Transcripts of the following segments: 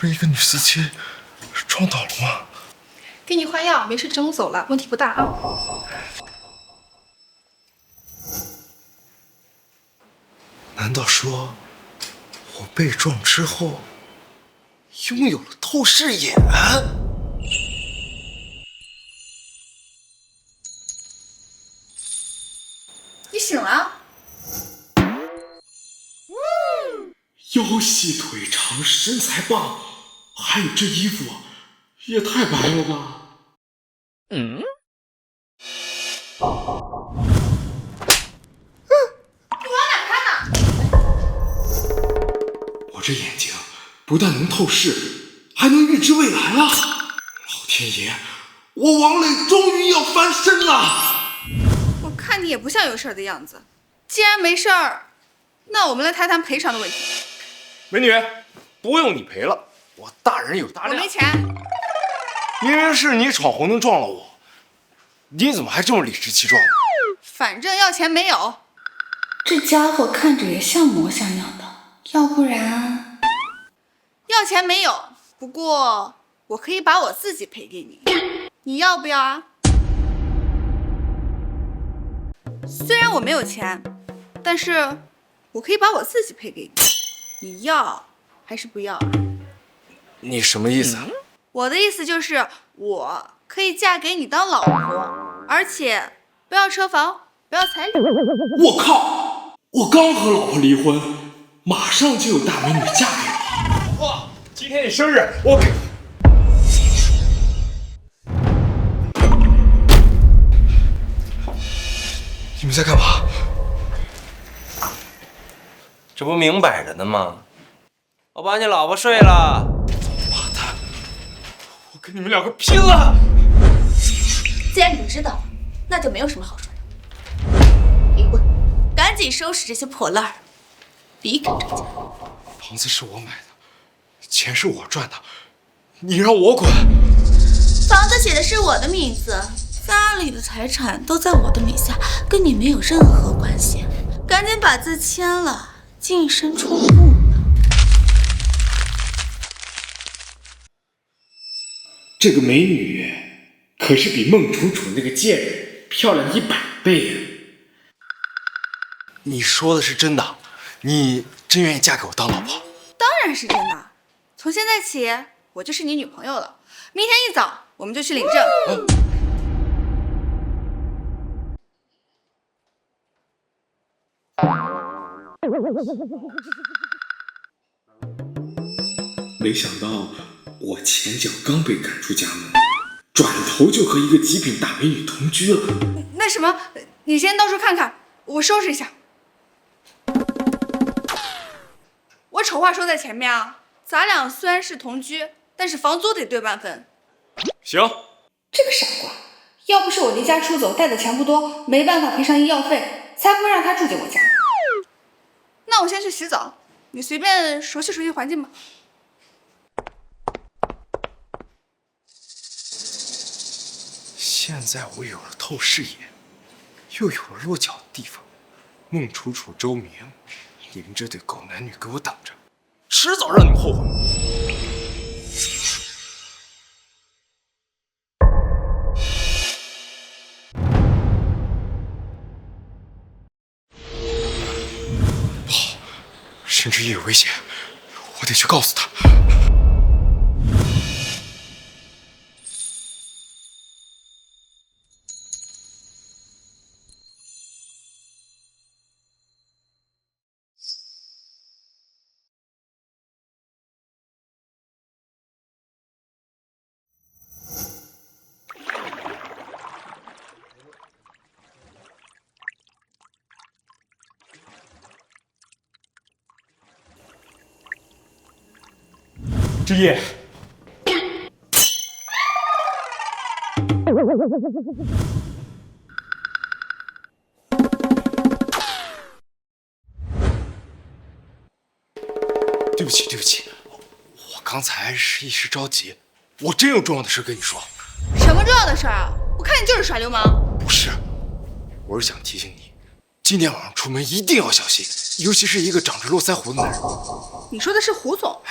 被一个女司机撞倒了吗？给你换药，没事整走了，问题不大啊。难道说，我被撞之后拥有了透视眼？你醒了？腰细腿长，身材棒，还有这衣服，也太白了吧！你往哪看呢？我这眼睛不但能透视，还能预知未来啊！老天爷，我王磊终于要翻身了！我看你也不像有事儿的样子。既然没事儿，那我们来谈谈赔偿的问题。美女，不用你赔了，我大人有大量。我没钱。明明是你闯红灯撞了我，你怎么还这么理直气壮呢？反正要钱没有。这家伙看着也像模像样的，要不然……要钱没有，不过我可以把我自己赔给你，你要不要啊？虽然我没有钱，但是我可以把我自己赔给你，你要还是不要啊？你什么意思啊？我的意思就是我可以嫁给你当老婆，而且不要车房，不要彩礼。我靠！我刚和老婆离婚，马上就有大美女嫁给我。哇，今天你生日，我给。你们在干嘛？这不明摆着呢吗？我把你老婆睡了。妈的！我跟你们两个拼了！既然你知道了，那就没有什么好说的。离婚，赶紧收拾这些破烂儿，离开这家。房子是我买的，钱是我赚的，你让我滚？房子写的是我的名字，家里的财产都在我的名下，跟你没有任何关系。赶紧把字签了，净身出户。这个美女可是比孟楚楚那个贱人漂亮100倍呀！你说的是真的？你真愿意嫁给我当老婆？当然是真的，从现在起我就是你女朋友了。明天一早我们就去领证。没想到我前脚刚被赶出家门，转头就和一个极品大美女同居了。那什么，你先到处看看，我收拾一下。我丑话说在前面啊，咱俩虽然是同居，但是房租得对半分。行。这个傻瓜，要不是我离家出走带的钱不多，没办法赔偿医药费，才不会让他住进我家。那我先去洗澡，你随便熟悉熟悉环境吧。现在我有了透视眼，又有了落脚的地方，孟楚楚、周明，你们这对狗男女给我等着，迟早让你们后悔。不好，沈之一有危险，我得去告诉他。之夜，对不起，对不起，我刚才是一时着急，我真有重要的事跟你说。什么重要的事儿啊？我看你就是耍流氓。不是，我是想提醒你，今天晚上出门一定要小心，尤其是一个长着络腮胡的男人。你说的是胡总？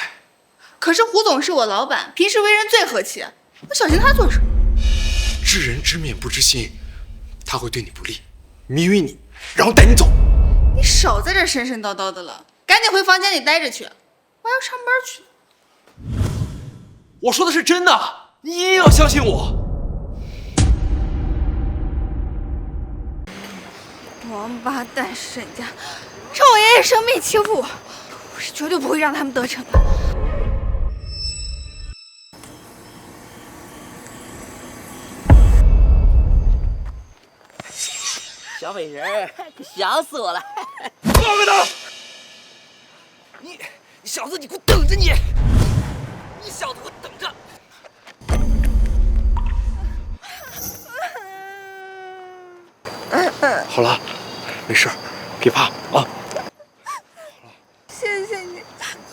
可是胡总是我老板，平时为人最和气，我小心他做什么？知人知面不知心，他会对你不利，迷晕你，然后带你走。你少在这神神叨叨的了，赶紧回房间里待着去，我还要上班去。我说的是真的，你一定要相信我。王八蛋沈家，趁我爷爷生病欺负我，我是绝对不会让他们得逞的。小美人，想死我了！放开他！你小子，你给我等着你！你小子，给我等着！好了，没事，别怕啊！谢谢你，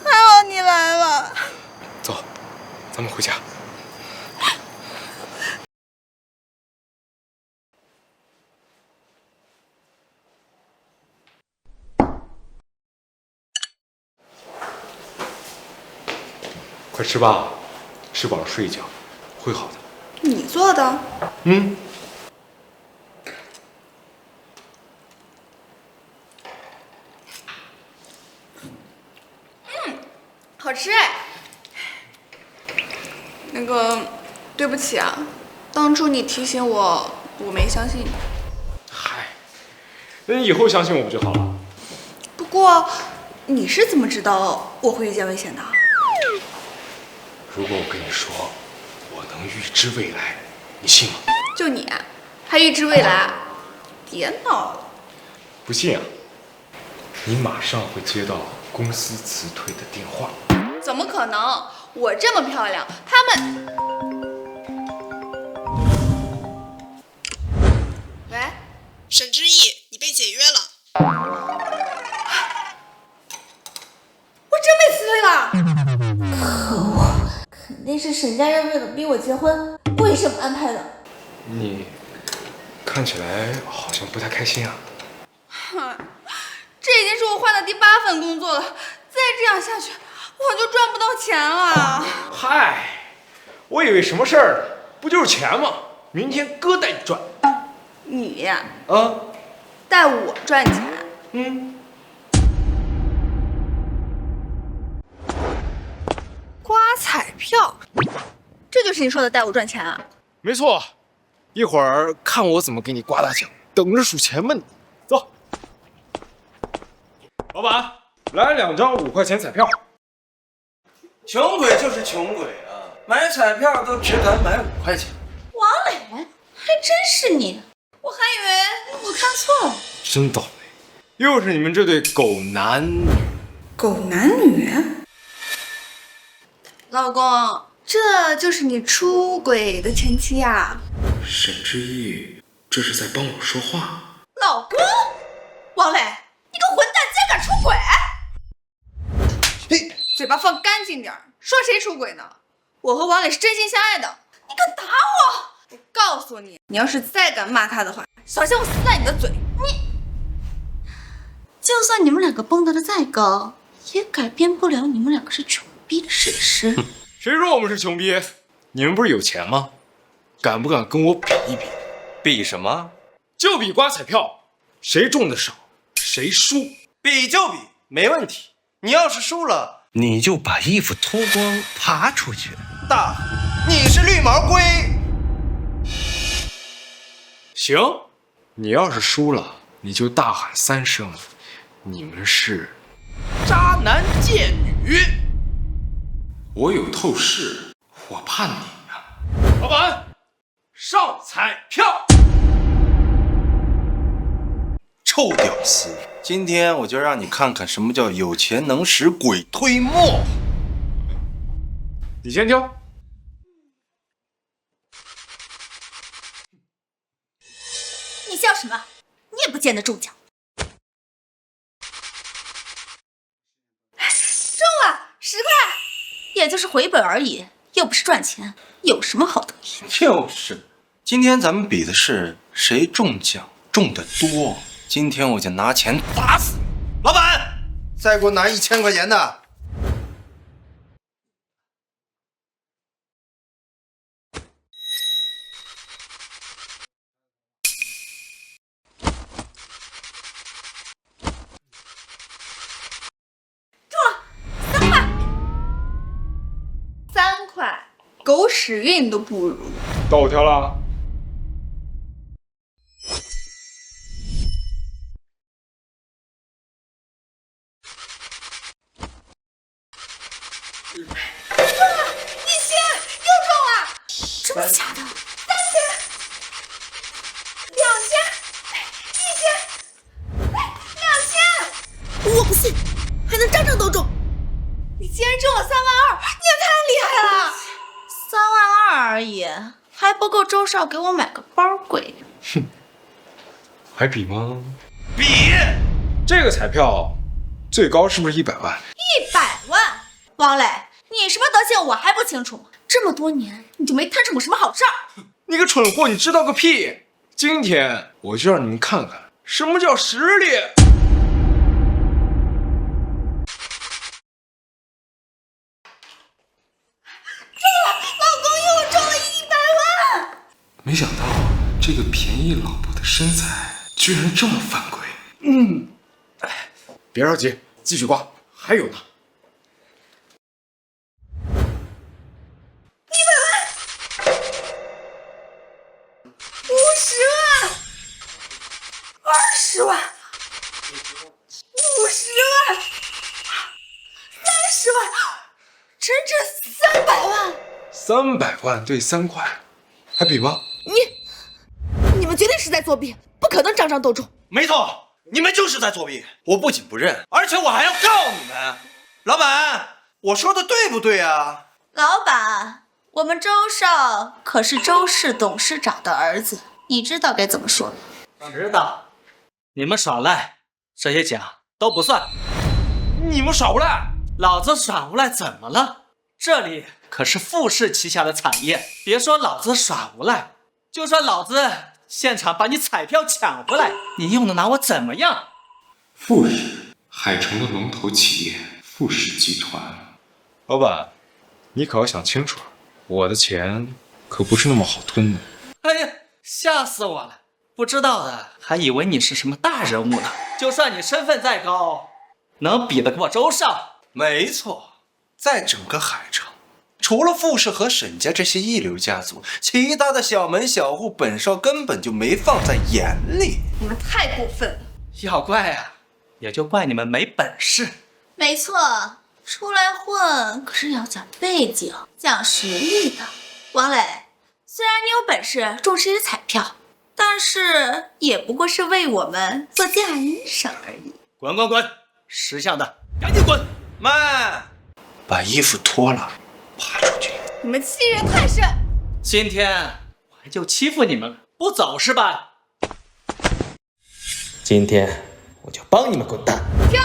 还好你来了。走，咱们回家。快吃吧，吃饱了睡一觉，会好的。你做的？嗯。好吃哎。那个，对不起啊，当初你提醒我，我没相信你。嗨，那你以后相信我不就好了？不过，你是怎么知道我会遇见危险的？如果我跟你说，我能预知未来，你信吗？就你，还预知未来？别闹了。不信啊？你马上会接到公司辞退的电话。怎么可能？我这么漂亮，他们……喂，沈之意，你被解约了。我真被辞退了。可恶，肯定是沈家人为了逼我结婚，为什么安排的？你看起来好像不太开心啊。这已经是我换的第8份工作了，再这样下去，我就赚不到钱了。嗨，我以为什么事儿呢？不就是钱吗？明天哥带你赚。你呀，啊？带我赚钱？嗯。刮彩票，这就是你说的带我赚钱啊？没错，一会儿看我怎么给你刮大奖，等着数钱吧你。走，老板，来2张5块钱彩票。穷鬼就是穷鬼啊，买彩票都只敢买5块钱。王磊，还真是你，我还以为我看错了。真倒霉，又是你们这对狗男女。狗男女？老公，这就是你出轨的前妻呀？沈之意，这是在帮我说话。老公，王磊，你个混蛋，竟然敢出轨！嘴巴放干净点儿，说谁出轨呢？我和王磊是真心相爱的。你敢打我？我告诉你，你要是再敢骂他的话，小心我撕烂你的嘴！就算你们两个蹦跶的再高，也改变不了你们两个是穷逼的事实。谁说我们是穷逼？你们不是有钱吗？敢不敢跟我比一比？比什么？就比刮彩票，谁中的少谁输。比就比，没问题。你要是输了，你就把衣服脱光爬出去。大喊你是绿毛龟。行，你要是输了，你就大喊3声，你们是渣男贱女。我有透视，我怕你呀。老板，上彩票。臭屌丝，今天我就让你看看什么叫有钱能使鬼推磨。你先挑。你笑什么？你也不见得中奖。中了10块，也就是回本而已，又不是赚钱，有什么好得意？就是，今天咱们比的是谁中奖中得多。今天我就拿钱砸死你！老板，再给我拿1000块钱的。狗屎运都不如。到我挑了。真的假的？我不信，还能张都中！你竟然中了3万2，你也太厉害了！3万2而已，还不够周少给我买个包贵。哼，还比吗？比！这个彩票最高是不是100万？100万！王磊，你什么德行我还不清楚吗？这么多年你就没摊上过什么好事儿？你个蠢货，你知道个屁！今天我就让你们看看什么叫实力。没想到这个便宜老婆的身材居然这么犯规。别着急，继续刮，还有呢。100万、50万、20万、50万、30万，整整300万。300万对3块，还比吗？你们绝对是在作弊，不可能张都中。没错，你们就是在作弊。我不仅不认，而且我还要告你们。老板，我说的对不对啊？老板，我们周少可是周氏董事长的儿子，你知道该怎么说吗？我知道，你们耍赖，这些奖都不算。你们耍无赖？老子耍无赖怎么了？这里可是傅氏旗下的产业，别说老子耍无赖，就算老子现场把你彩票抢回来，你又能拿我怎么样？傅氏，海城的龙头企业傅氏集团。老板，你可要想清楚，我的钱可不是那么好吞的。哎呀，吓死我了！不知道的还以为你是什么大人物呢。就算你身份再高，能比得过周少？没错，在整个海城，除了傅氏和沈家这些一流家族，其他的小门小户，本少根本就没放在眼里。你们太过分了！要怪啊，也就怪你们没本事。没错，出来混可是要讲背景、讲实力的。王磊，虽然你有本事中这些彩票，但是也不过是为我们做嫁衣裳而已。滚滚滚！识相的赶紧滚！慢，把衣服脱了，爬出去。你们欺人太甚！今天我还就欺负你们了，不走是吧？今天我就帮你们滚蛋！停！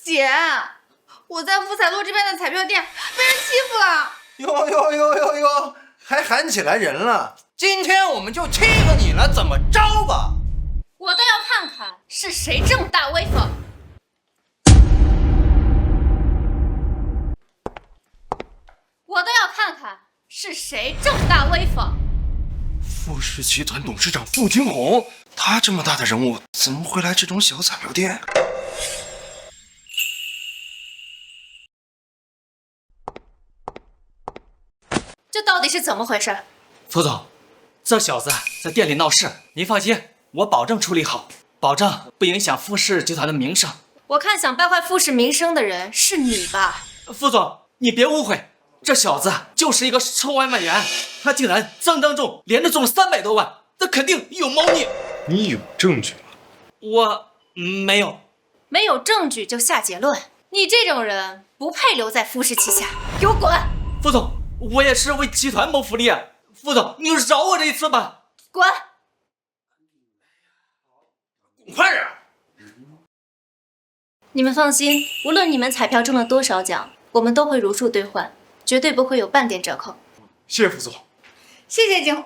姐，我在福彩路这边的彩票店被人欺负了。哟，还喊起来人了。今天我们就欺负你了，怎么着吧？我倒要看看是谁这么大威风。我倒要看看是谁这么大威风。傅氏集团董事长傅金红，他这么大的人物，怎么会来这种小彩票店？这到底是怎么回事？傅总，这小子在店里闹事，您放心，我保证处理好，保证不影响傅氏集团的名声。我看想败坏傅氏名声的人是你吧？傅总，你别误会，这小子就是一个臭外卖员，他竟然张中连着中了300多万，那肯定有猫腻。你有证据吗？我没有。没有证据就下结论，你这种人不配留在傅氏旗下，给我滚！傅总，我也是为集团谋福利啊。傅总，你饶我这一次吧。滚！快点！你们放心，无论你们彩票中了多少奖，我们都会如数兑换，绝对不会有半点折扣。谢谢副总。谢谢金红，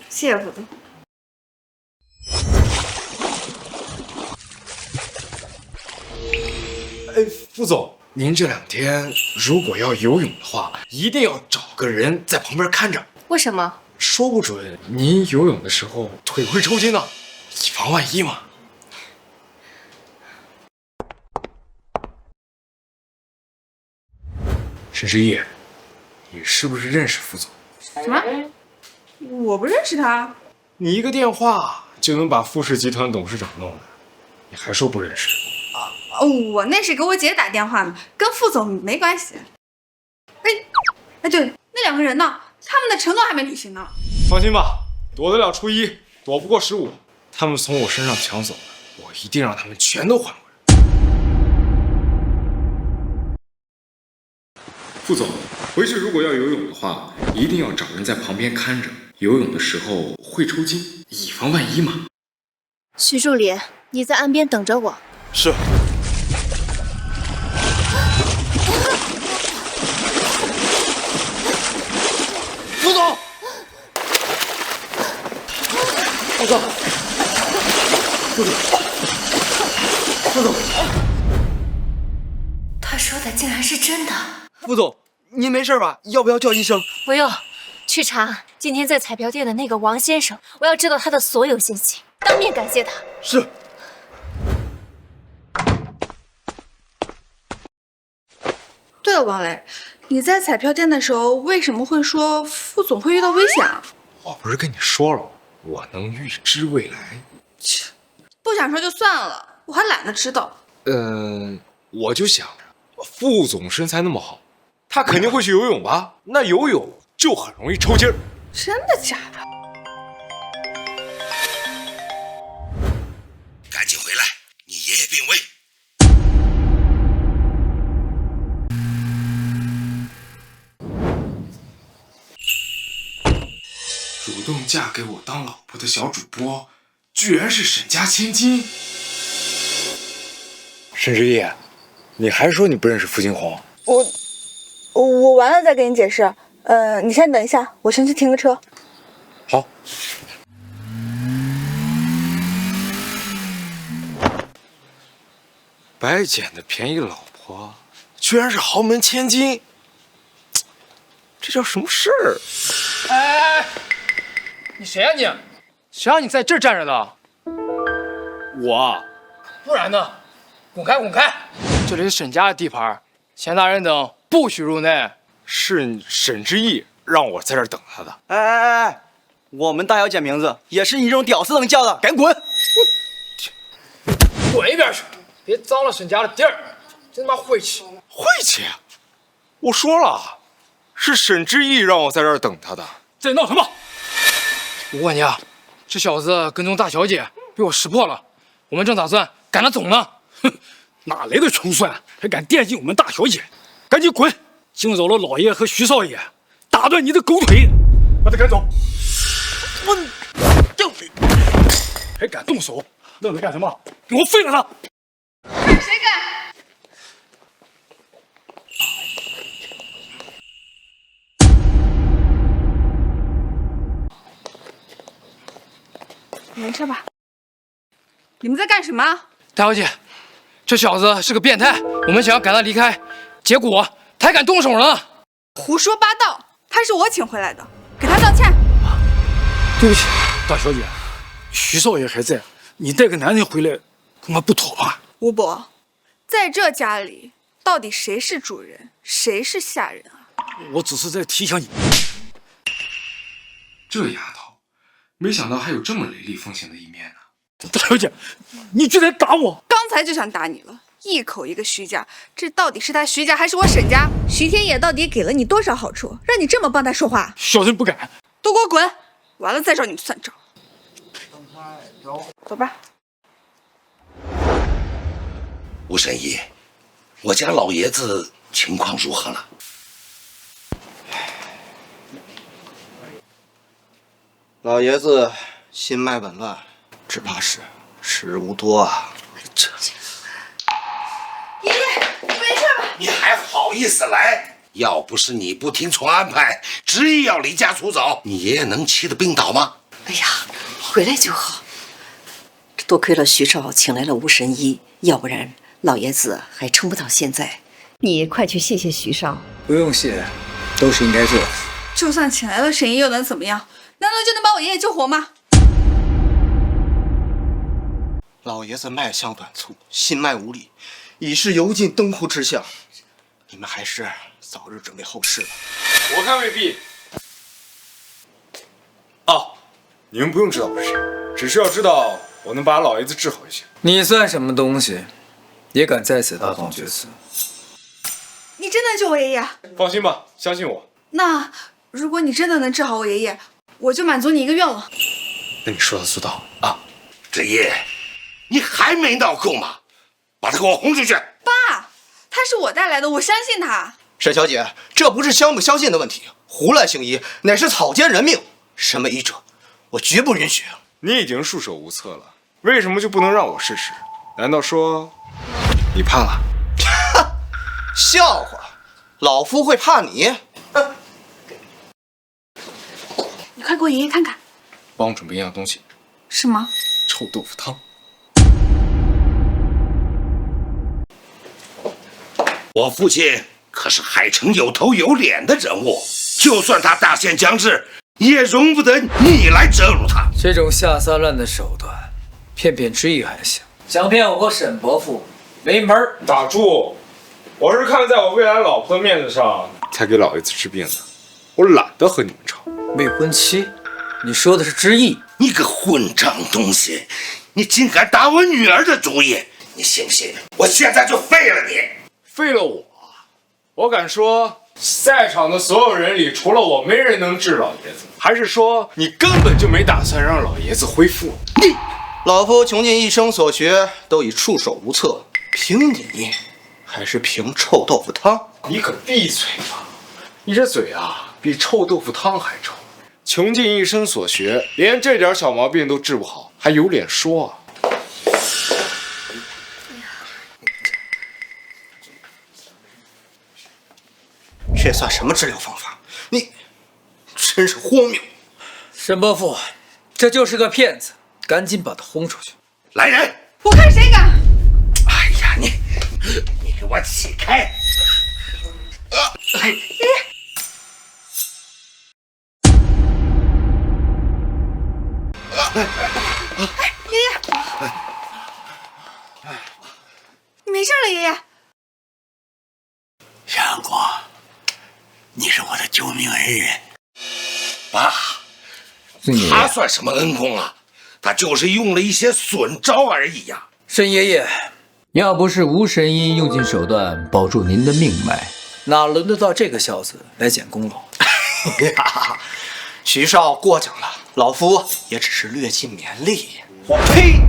谢谢副总。副总，您这2天如果要游泳的话，一定要找个人在旁边看着。为什么？说不准您游泳的时候腿会抽筋呢。以防万一嘛。沈之义，你是不是认识副总？什么？我不认识他。你一个电话就能把富氏集团董事长弄的，你还说不认识？我那是给我姐打电话呢，跟副总没关系。哎，对，那2个人呢？他们的承诺还没履行呢。放心吧，躲得了初一，躲不过15。他们从我身上抢走的，我一定让他们全都还回来。副总，回去如果要游泳的话，一定要找人在旁边看着，游泳的时候会抽筋，以防万一嘛。徐助理，你在岸边等着我。是。副总，副总，副总，他说的竟然是真的。副总，您没事吧？要不要叫医生？不用，去查今天在彩票店的那个王先生，我要知道他的所有信息，当面感谢他。是。对了，王磊，你在彩票店的时候为什么会说副总会遇到危险啊？我不是跟你说了，我能预知未来。切，不想说就算了，我还懒得知道。我就想着，副总身材那么好，他肯定会去游泳吧？那游泳就很容易抽筋儿。真的假的？赶紧回来，你爷爷病危。主动嫁给我当老婆的小主播，居然是沈家千金。沈之义，你还说你不认识付金红？我完了再给你解释。你先等一下，我先去停个车。好。白捡的便宜老婆，居然是豪门千金，这叫什么事儿？哎，你谁呀你？谁让你在这儿站着的？我，不然呢？滚开滚开！这里是沈家的地盘，钱大人等不许入内。是沈之义让我在这儿等他的。哎，我们大小姐名字也是你这种屌丝能叫的，赶紧滚！滚一边去！别脏了沈家的地儿，真他妈晦气！晦气！我说了，是沈之义让我在这儿等他的。在闹什么？我问你啊，这小子跟踪大小姐，被我识破了，我们正打算赶他走呢。哼，哪来的穷酸，还敢惦记我们大小姐？赶紧滚！惊扰了老爷和徐少爷，打断你的狗腿，把他赶走！还敢动手？愣着干什么？给我废了他！谁敢？没事吧？你们在干什么？大小姐，这小子是个变态，我们想要赶他离开，结果他还敢动手呢！胡说八道！他是我请回来的，给他道歉。对不起，大小姐，徐少爷还在，你带个男人回来，恐怕不妥吧？吴伯，在这家里，到底谁是主人，谁是下人啊？我只是在提醒你。这丫头，没想到还有这么雷厉风行的一面呢。大小姐，你居然打我！刚才就想打你了，一口一个徐家，这到底是他徐家还是我沈家？徐天野到底给了你多少好处，让你这么帮他说话？小人不敢。都给我滚！完了再找你算账。走吧。吴神医，我家老爷子情况如何了？老爷子心脉紊乱，只怕是时日无多啊。爷爷，没事吧？你还好意思来？要不是你不听从安排，执意要离家出走，你爷爷能气得病倒吗？哎呀，回来就好。多亏了徐少请来了吴神医，要不然老爷子还撑不到现在。你快去谢谢徐少。不用谢，都是应该做的。就算请来了沈医又能怎么样？难道就能把我爷爷救活吗？老爷子脉象短促，心脉无力，已是油尽灯枯之象。你们还是早日准备后事吧。我看未必。哦，你们不用知道我是谁，只需要知道我能把老爷子治好就行。你算什么东西，也敢在此大放厥词？你真能救我爷爷？放心吧，相信我。那如果你真的能治好我爷爷，我就满足你一个愿望。那你说到做到啊！志毅，你还没闹够吗？把他给我轰出去！爸，他是我带来的，我相信他。沈小姐，这不是相不相信的问题，胡乱行医乃是草菅人命，什么医者，我绝不允许。你已经束手无策了，为什么就不能让我试试？难道说你怕了？笑话，老夫会怕你？你快给我爷爷看看。帮我准备一样东西。是吗？臭豆腐汤。我父亲可是海城有头有脸的人物，就算他大限将至，也容不得你来折辱他。这种下三滥的手段，骗骗知意还行，想骗我和沈伯父，没门儿！打住！我是看在我未来老婆的面子上，才给老爷子治病的。我懒得和你们吵。未婚妻？你说的是知意？你个混账东西！你竟敢打我女儿的主意！你信不信我现在就废了你？废了我？我敢说，在场的所有人里，除了我，没人能治老爷子。还是说，你根本就没打算让老爷子恢复？你，老夫穷尽一生所学，都已束手无策，凭你，还是凭臭豆腐汤？你可闭嘴吧！你这嘴啊，比臭豆腐汤还臭。穷尽一生所学，连这点小毛病都治不好，还有脸说啊？这算什么治疗方法？你真是荒谬！沈伯父，这就是个骗子，赶紧把他轰出去！来人！我看谁敢！哎呀，你给我起开！爷爷。爷爷，你没事了，爷爷。阳光，你是我的救命恩人。爸，他算什么恩公啊？他就是用了一些损招而已呀。沈爷爷，要不是吴神医用尽手段保住您的命脉，哪轮得到这个小子来捡功劳？徐少过奖了，老夫也只是略尽绵力。呸！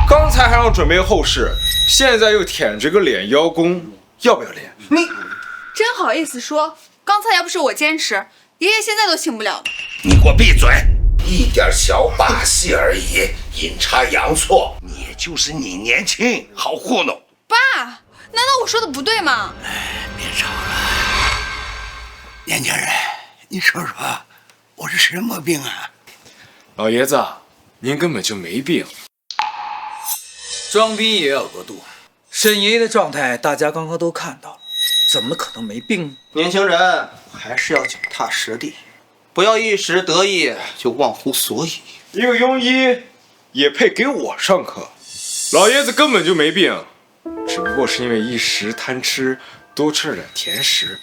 刚才还让准备后事，现在又舔着个脸邀功，要不要脸？你真好意思说，刚才要不是我坚持，爷爷现在都醒不了了。你给我闭嘴！一点小把戏而已，阴差阳错，你也就是你年轻，好糊弄。爸，难道我说的不对吗？别吵了，年轻人，你说说，我是什么病啊？老爷子，您根本就没病。装逼也有个度。沈爷爷的状态，大家刚刚都看到了，怎么可能没病呢？年轻人还是要脚踏实地，不要一时得意就忘乎所以。一个庸医也配给我上课？老爷子根本就没病，只不过是因为一时贪吃，多吃了点甜食，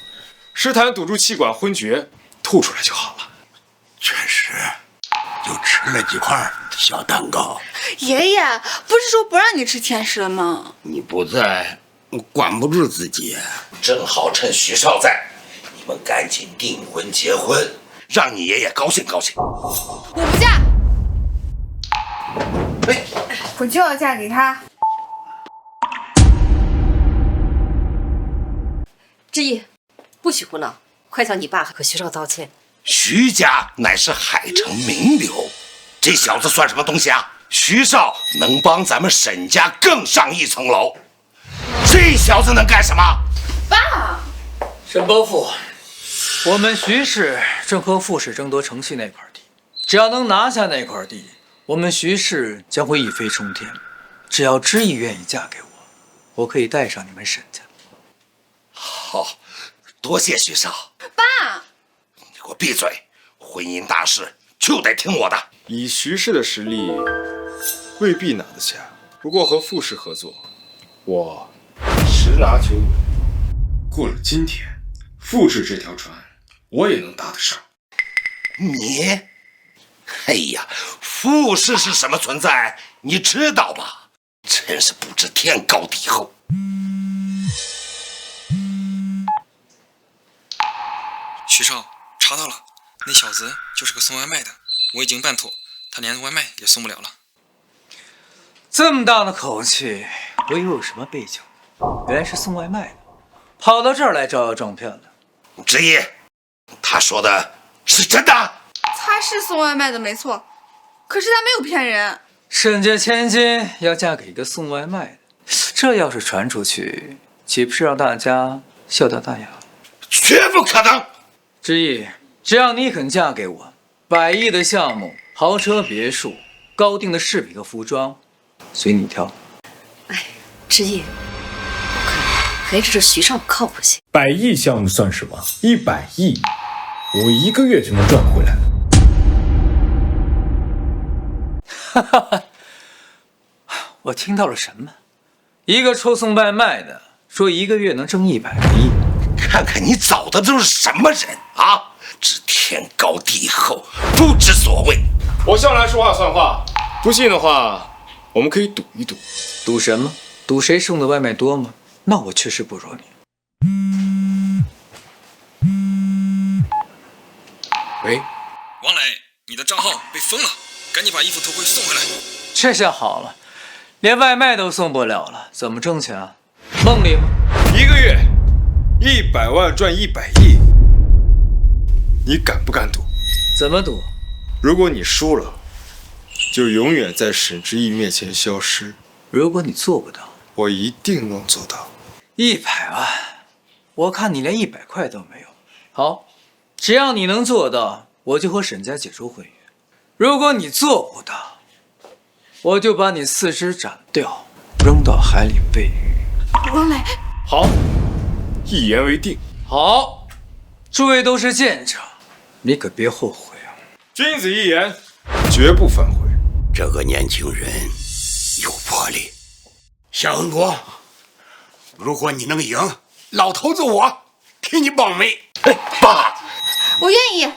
湿痰堵住气管昏厥，吐出来就好了。确实，就吃了几块小蛋糕。爷爷不是说不让你吃甜食了吗？你不在，我管不住自己。正好趁徐少在，你们赶紧订婚结婚，让你爷爷高兴高兴。我不嫁。我就要嫁给他。知意，不许胡闹，快向你爸和徐少道歉。徐家乃是海城名流，这小子算什么东西啊？徐少能帮咱们沈家更上一层楼，这小子能干什么？爸，沈伯父，我们徐氏正和傅氏争夺城西那块地，只要能拿下那块地，我们徐氏将会一飞冲天。只要知意愿意嫁给我，我可以带上你们沈家。好，多谢徐少。爸，你给我闭嘴！婚姻大事就得听我的。以徐氏的实力，未必拿得下。不过和傅氏合作，我十拿九稳。过了今天，傅氏这条船我也能搭得上。你，哎呀，傅氏是什么存在？你知道吧？真是不知天高地厚。徐少查到了，那小子就是个送外卖的，我已经办妥，他连外卖也送不了了。这么大的口气，我以为有什么背景，原来是送外卖的，跑到这儿来招摇撞骗的。执意，他说的是真的？他是送外卖的没错，可是他没有骗人。沈家千金要嫁给一个送外卖的，这要是传出去，岂不是让大家笑掉大牙？绝不可能！执意，只要你肯嫁给我，100亿的项目、豪车别墅、高定的饰品和服装，随你挑。哎，执意，我看还是这徐少靠谱些。100亿项目算什么？100亿，我1个月就能赚回来了。哈哈，我听到了什么？一个臭送外卖的说1个月能挣100个亿。看看你找的都是什么人啊！知天高地厚，不知所谓。我向来说话算话，不信的话，我们可以赌一赌。赌什么？赌谁送的外卖多吗？那我确实不如你。喂，王磊，你的账号被封了，赶紧把衣服头盔送回来。这下好了，连外卖都送不了了，怎么挣钱啊？梦里吗？1个月100万赚100亿，你敢不敢赌？怎么赌？如果你输了，就永远在沈之毅面前消失。如果你做不到，我一定能做到。100万，我看你连100块都没有。好，只要你能做到，我就和沈家解除婚约。如果你做不到，我就把你4肢斩掉，扔到海里喂鱼。王磊，好，一言为定。好，诸位都是见证，你可别后悔啊！君子一言，绝不反悔。这个年轻人有魄力。小恩国，如果你能赢，老头子我替你保媒。哎，爸，我愿意。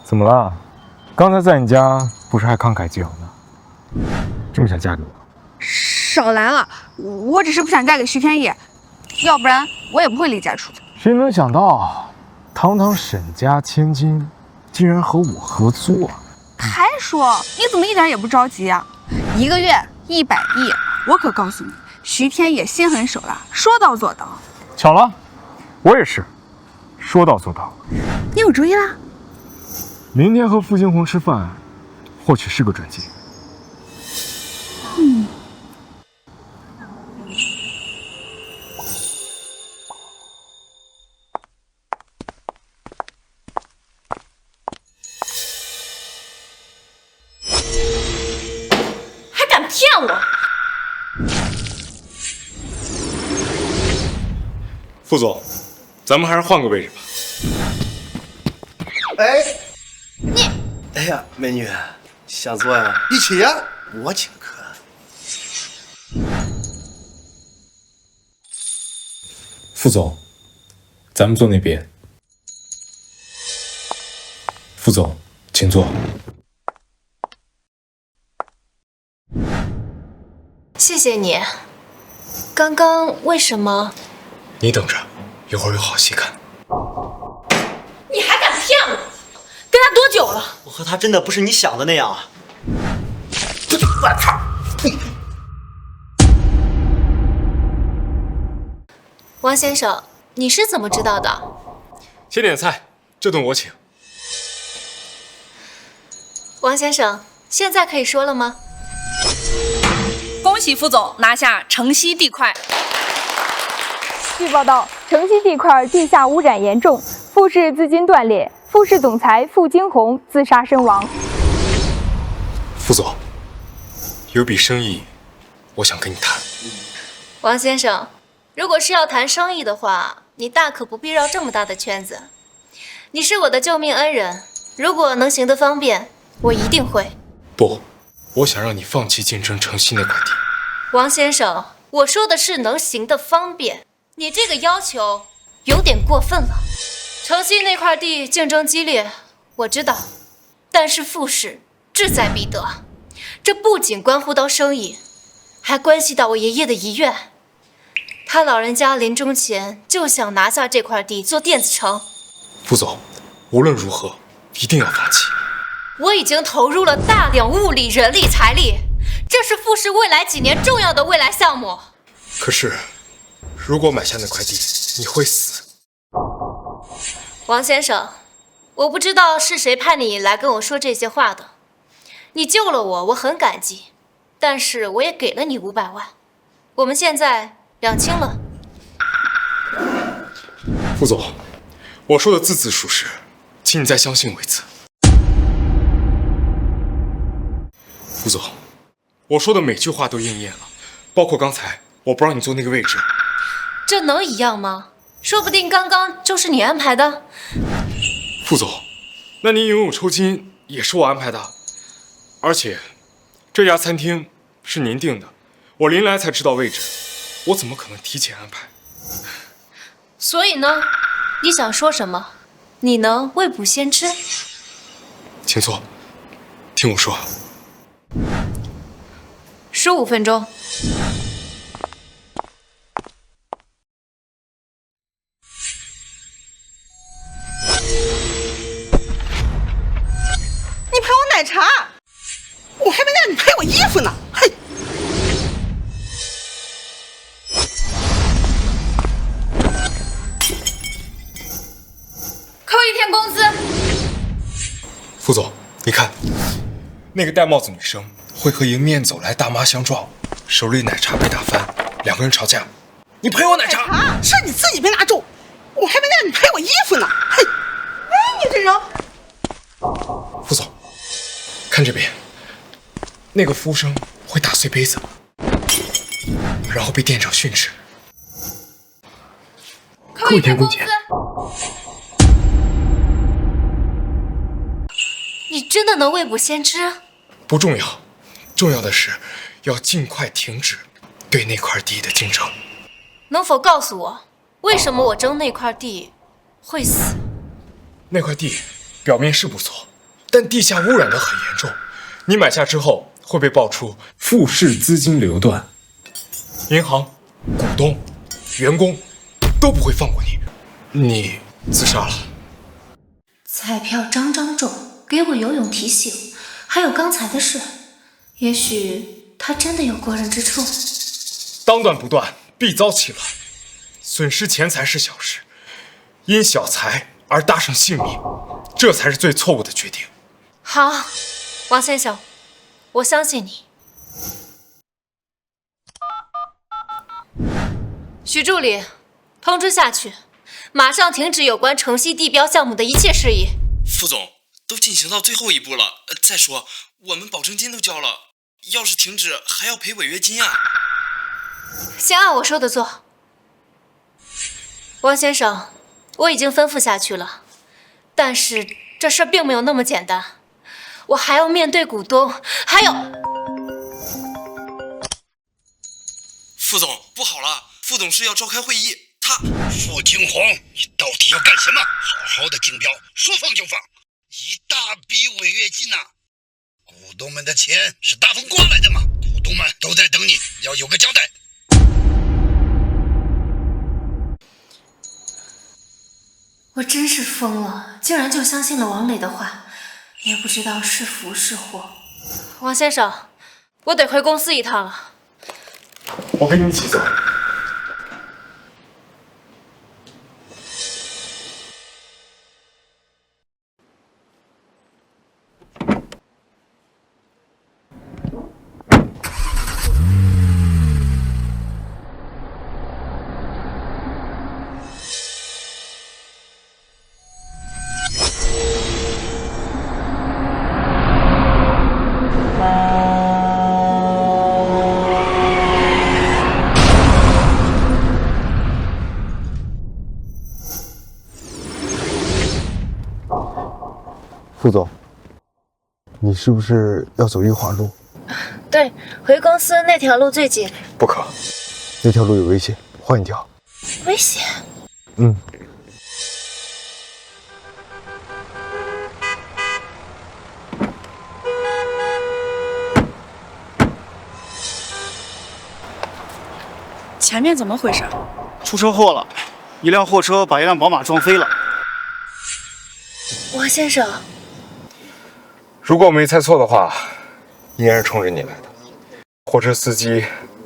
怎么了？刚才在你家不是还慷慨激昂呢？这么想嫁给我？少来了，我只是不想嫁给徐天野，要不然我也不会离家出走。谁能想到，堂堂沈家千金，竟然和我合作？还说你怎么一点也不着急啊？1个月100亿，我可告诉你，徐天野心狠手辣，说到做到。巧了，我也是，说到做到。你有主意啦？明天和傅惊鸿吃饭，或许是个转机。还敢骗我！傅总，咱们还是换个位置吧。哎，你，哎呀，美女，想坐呀？一起呀，我请客。傅总，咱们坐那边。傅总，请坐。谢谢你。刚刚为什么？你等着，一会儿有好戏看。你还敢骗我？跟他多久了？我和他真的不是你想的那样啊！我操！王先生，你是怎么知道的？先点菜，这顿我请。王先生，现在可以说了吗？恭喜副总拿下城西地块。据报道，城西地块地下污染严重，傅氏资金断裂，傅氏总裁傅惊鸿自杀身亡。傅总，有笔生意，我想跟你谈。王先生，如果是要谈生意的话，你大可不必绕这么大的圈子。你是我的救命恩人，如果能行得方便，我一定会。不，我想让你放弃竞争城西那块地。王先生，我说的是能行得方便，你这个要求有点过分了。城西那块地竞争激烈，我知道，但是富氏志在必得，这不仅关乎到生意，还关系到我爷爷的遗愿。他老人家临终前就想拿下这块地做电子城。副总，无论如何一定要放弃。我已经投入了大量物力、人力、财力，这是富氏未来几年重要的未来项目。可是，如果买下那块地，你会死。王先生，我不知道是谁派你来跟我说这些话的。你救了我，我很感激，但是我也给了你500万，我们现在两清了。副总，我说的字字属实，请你再相信我一次。副总，我说的每句话都应验了，包括刚才我不让你坐那个位置。这能一样吗？说不定刚刚就是你安排的。副总，那您游泳抽筋也是我安排的，而且这家餐厅是您订的，我临来才知道位置，我怎么可能提前安排？所以呢，你想说什么？你能未卜先知？请坐，听我说。15分钟。你陪我奶茶，我还没让你陪我衣服呢。嘿，扣1天工资。副总，你看，那个戴帽子女生会和迎面走来大妈相撞，手里奶茶被打翻，两个人吵架。你陪我奶茶，是你自己没拿住，我还没让你陪我衣服呢。嘿，哎，你这人。副总，看这边，那个服务生会打碎杯子，然后被店长训斥。扣1天工资。你真的能未卜先知？不重要，重要的是要尽快停止对那块地的竞争。能否告诉我，为什么我争那块地会死？那块地表面是不错，但地下污染得很严重。你买下之后会被爆出富氏资金流断，银行、股东、员工都不会放过你，你自杀了。彩票张张中，给我游泳提醒，还有刚才的事，也许他真的有过人之处。当断不断，必遭其乱。损失钱财是小事，因小财而搭上性命，这才是最错误的决定。好，王先生，我相信你。许助理，通知下去，马上停止有关城西地标项目的一切事宜。副总，都进行到最后一步了。再说，我们保证金都交了，要是停止，还要赔违约金啊。先按我说的做。王先生，我已经吩咐下去了，但是这事并没有那么简单，我还要面对股东，还有……副总，不好了，副董事要召开会议，他……傅惊鸿，你到底要干什么？好好的竞标，说放就放，一大笔违约金呐！股东们的钱是大风刮来的吗？股东们都在等你，要有个交代。我真是疯了，竟然就相信了王磊的话，也不知道是福是祸。王先生，我得回公司一趟了。我跟你一起走。副总，你是不是要走玉华路？对，回公司那条路最近。不可，那条路有危险，换一条。危险？嗯。前面怎么回事？出车祸了，一辆货车把一辆宝马撞飞了。王先生，如果我没猜错的话，应该是冲着你来的。货车司机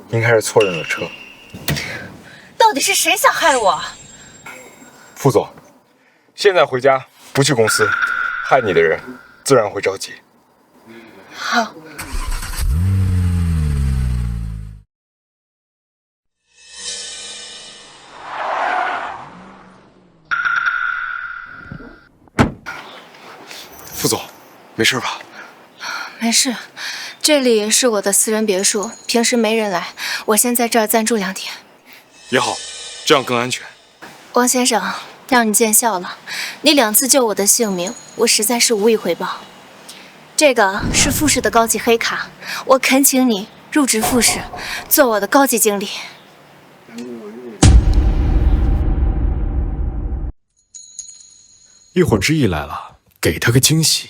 应该是错认了车。到底是谁想害我？副总，现在回家不去公司，害你的人自然会着急。好。副总，没事吧？没事，这里是我的私人别墅，平时没人来，我先在这儿暂住2天。也好，这样更安全。王先生，让你见笑了，你2次救我的性命，我实在是无以回报。这个是富士的高级黑卡，我恳请你入职富士，做我的高级经理。一会儿知意来了，给他个惊喜，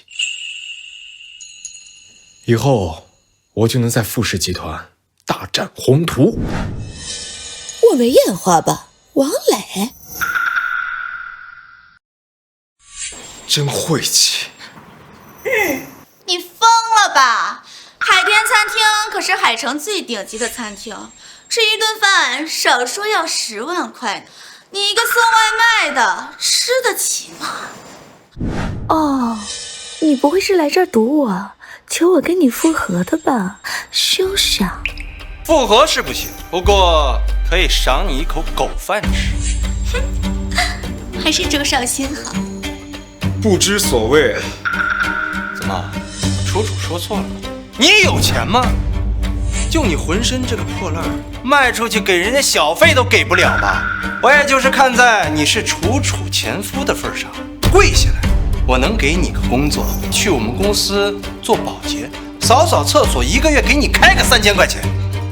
以后我就能在富士集团大展宏图。我们验花吧，王磊。真晦气。你疯了吧？海天餐厅可是海城最顶级的餐厅，吃一顿饭少说要10万块呢。你一个送外卖的，吃得起吗？哦，你不会是来这儿堵我，求我跟你复合的吧，休想！复合是不行，不过可以赏你一口狗饭吃。哼，还是周少卿好。不知所谓。怎么，楚楚说错了？你有钱吗？就你浑身这个破烂，卖出去给人家小费都给不了吧？我也就是看在你是楚楚前夫的份上，跪下来，我能给你个工作，去我们公司做保洁，扫扫厕所，1个月给你开个3000块钱。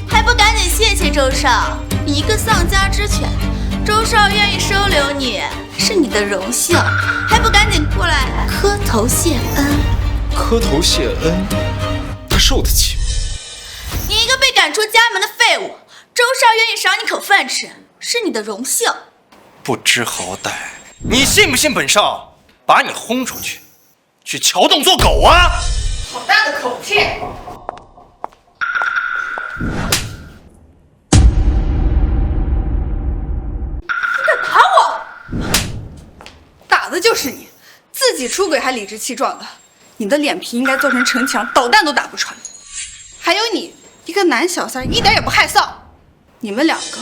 还不赶紧谢谢周少？你一个丧家之犬，周少愿意收留你是你的荣幸，还不赶紧过来磕头谢恩？磕头谢恩，他受得起？你一个被赶出家门的废物，周少愿意赏你口饭吃，是你的荣幸。不知好歹，你信不信本少把你轰出去，去桥洞做狗啊？好大的口气！你敢打我？打的就是你，自己出轨还理直气壮的。你的脸皮应该做成城墙，导弹都打不穿。还有你，一个男小三，一点也不害臊。你们2个，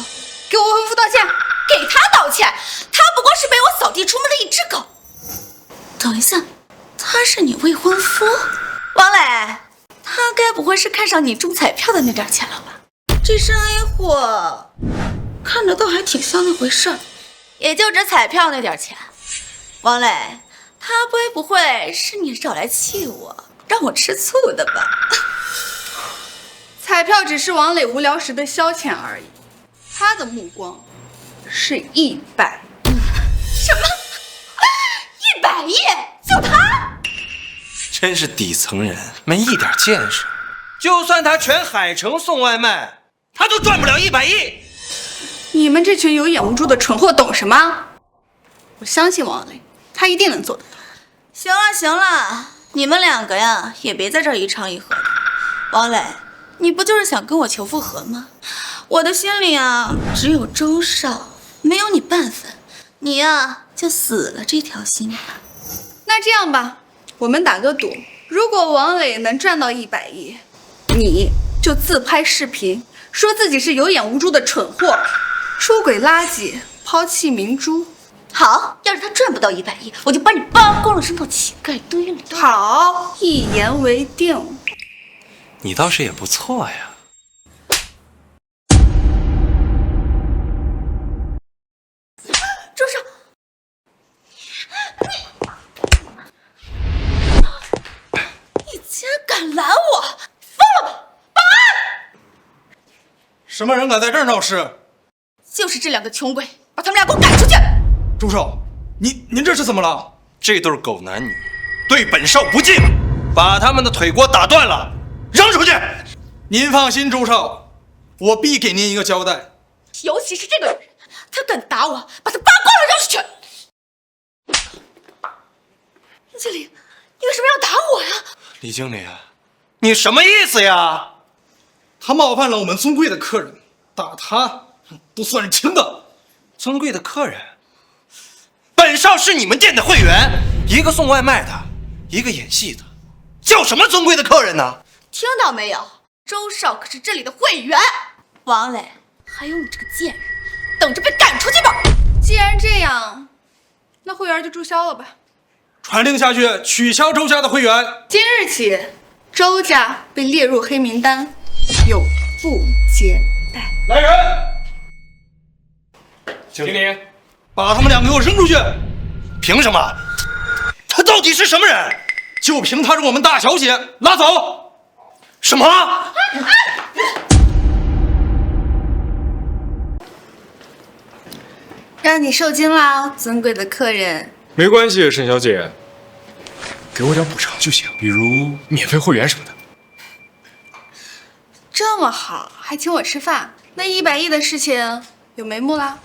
给我未婚夫道歉！给他道歉？他不过是被我扫地出门的一只狗。等一下，他是你未婚夫？王磊，他该不会是看上你中彩票的那点钱了吧？这身 A 货，看着倒还挺像那回事儿，也就值彩票那点钱。王磊，他不会是你找来气我，让我吃醋的吧？彩票只是王磊无聊时的消遣而已，他的目光是100亿。什么？100亿？就他？真是底层人，没一点见识。就算他全海城送外卖，他都赚不了100亿。你们这群有眼无珠的蠢货懂什么？我相信王磊，他一定能做得到。行了行了，你们2个呀，也别在这儿一唱一和的。王磊，你不就是想跟我求复合吗？我的心里啊，只有周少，没有你半分。你呀，就死了这条心吧。那这样吧，我们打个赌，如果王磊能赚到100亿，你就自拍视频，说自己是有眼无珠的蠢货，出轨垃圾，抛弃明珠。好，要是他赚不到100亿，我就把你扒光了扔到乞丐堆里。好，一言为定。你倒是也不错呀。周少，敢拦我，疯了吧？保安！什么人敢在这儿闹事？就是这两个穷鬼，把他们俩给我赶出去！周少，您这是怎么了？这对狗男女对本少不敬，把他们的腿给我打断了，扔出去！您放心，周少，我必给您一个交代。尤其是这个人，他敢打我，把他扒光了扔出去！经理，你为什么要打我呀？李经理，你什么意思呀？他冒犯了我们尊贵的客人，打他不算是轻的。尊贵的客人？本少是你们店的会员，一个送外卖的，一个演戏的，叫什么尊贵的客人呢？听到没有？周少可是这里的会员。王磊，还有你这个贱人，等着被赶出去吧！既然这样，那会员就注销了吧。传令下去，取消周家的会员。今日起，周家被列入黑名单，永不接待。来人！经理，把他们俩给我扔出去！凭什么？他到底是什么人？就凭他是我们大小姐，拉走！什么？让你受惊啦，尊贵的客人。没关系，沈小姐，给我点补偿就行，比如免费会员什么的。这么好，还请我吃饭，那100亿的事情有眉目啦？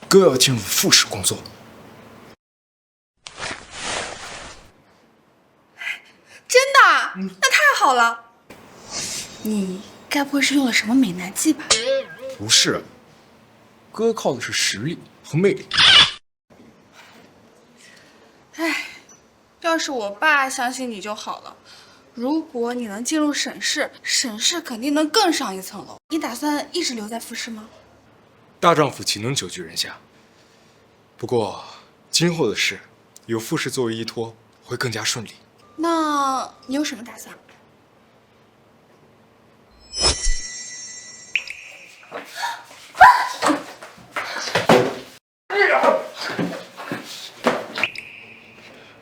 哥要进入副使工作。真的？那太好了。你该不会是用了什么美男计吧？不是，哥靠的是实力和魅力。哎，要是我爸相信你就好了。如果你能进入沈氏，沈氏肯定能更上一层楼。你打算一直留在傅氏吗？大丈夫岂能久居人下？不过今后的事，有傅氏作为依托，会更加顺利。那你有什么打算？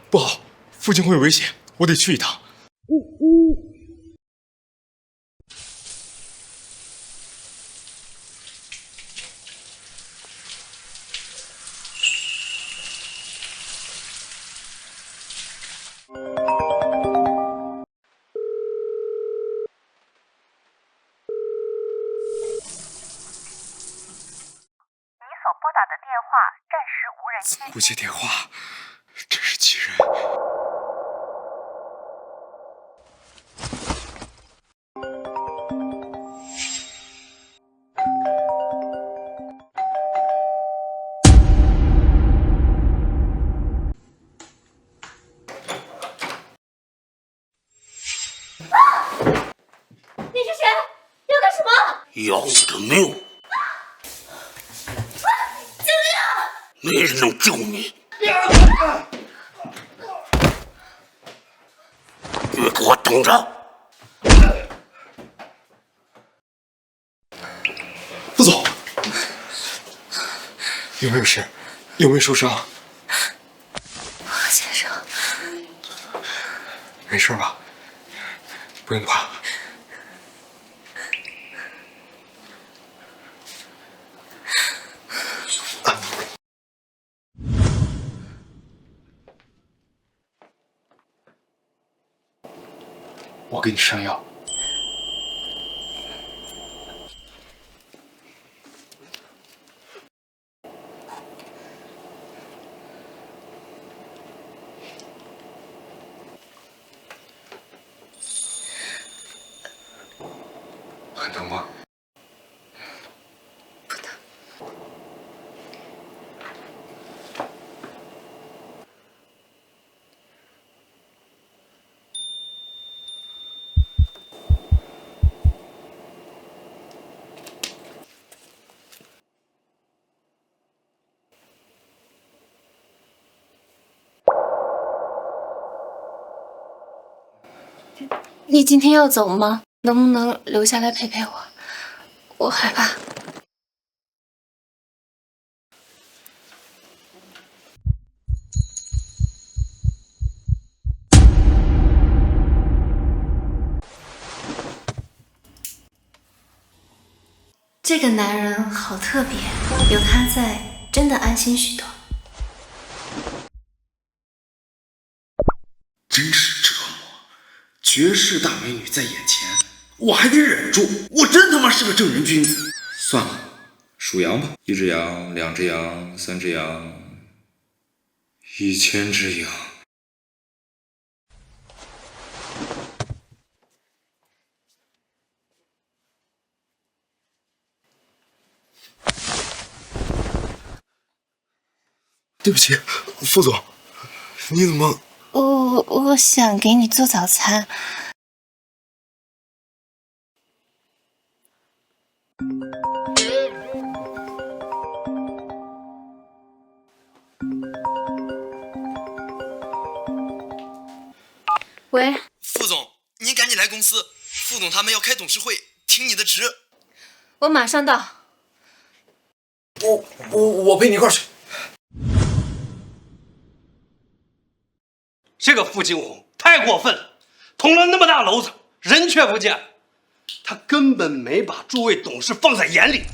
不好，父亲会有危险，我得去一趟。不接电话，真是气人。你是谁？要干什么？要我的命！没人能救你！别给我等着！副总，有没有事？有没有受伤？先生，没事吧？不用怕。我给你上药。很疼吗？不疼。你今天要走吗？能不能留下来陪陪我？我害怕。这个男人好特别，有他在，真的安心许多。真是折磨！绝世大美女在眼前，我还得忍住，我真他妈是个正人君子。算了，数羊吧，1只羊，2只羊，3只羊，1000只羊。对不起，副总，你怎么？我想给你做早餐。喂，副总，您赶紧来公司，副总他们要开董事会，听你的职。我马上到。我陪你一块去。这个傅惊鸿太过分了，捅了那么大篓子，人却不见，他根本没把诸位董事放在眼里。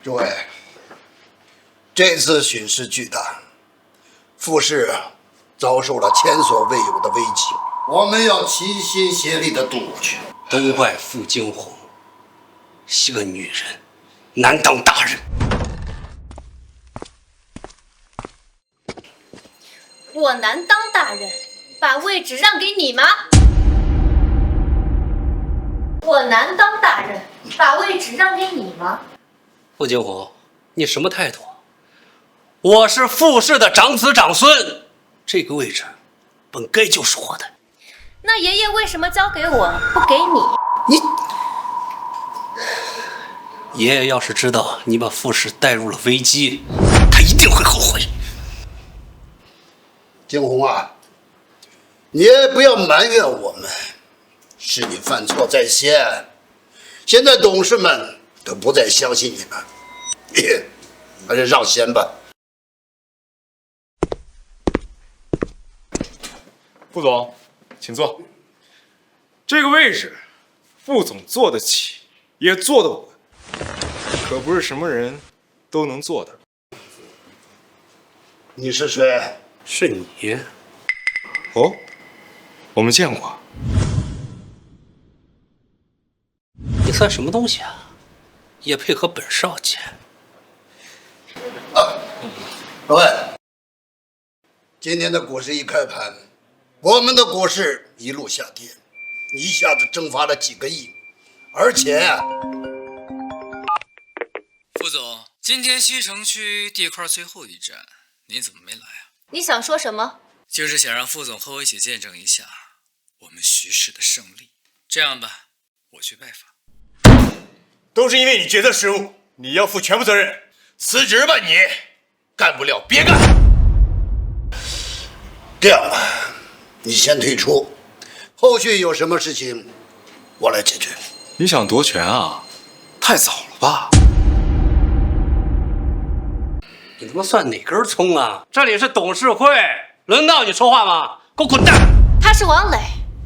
诸位，这次损失巨大，傅氏遭受了前所未有的危机，我们要齐心协力的度过去。都怪傅惊鸿是个女人，难当大人。我难当大人，把位置让给你吗？我难当大人，把位置让给你吗？傅惊鸿，你什么态度？我是傅氏的长子长孙，这个位置本该就是我的。那爷爷为什么交给我，不给你？爷爷要是知道你把傅氏带入了危机，他一定会后悔。惊鸿啊，你也不要埋怨我们，是你犯错在先。现在董事们都不再相信你了，还是让贤吧。副总，请坐。这个位置，副总坐得起，也坐得稳，可不是什么人都能坐的。你是谁？是你。哦，我们见过。你算什么东西啊？也配合本少爷？各位，今天的股市一开盘，我们的股市一路下跌，一下子蒸发了几个亿，而且副总，今天西城区地块最后一站，您怎么没来啊？你想说什么？就是想让副总和我一起见证一下我们徐氏的胜利。这样吧，我去拜访。都是因为你决策失误，你要负全部责任。辞职吧你，干不了别干。这样吧，你先退出，后续有什么事情我来解决。你想夺权啊？太早了吧？你他妈算哪根葱啊？这里是董事会，轮到你说话吗？给我滚蛋！他是王磊，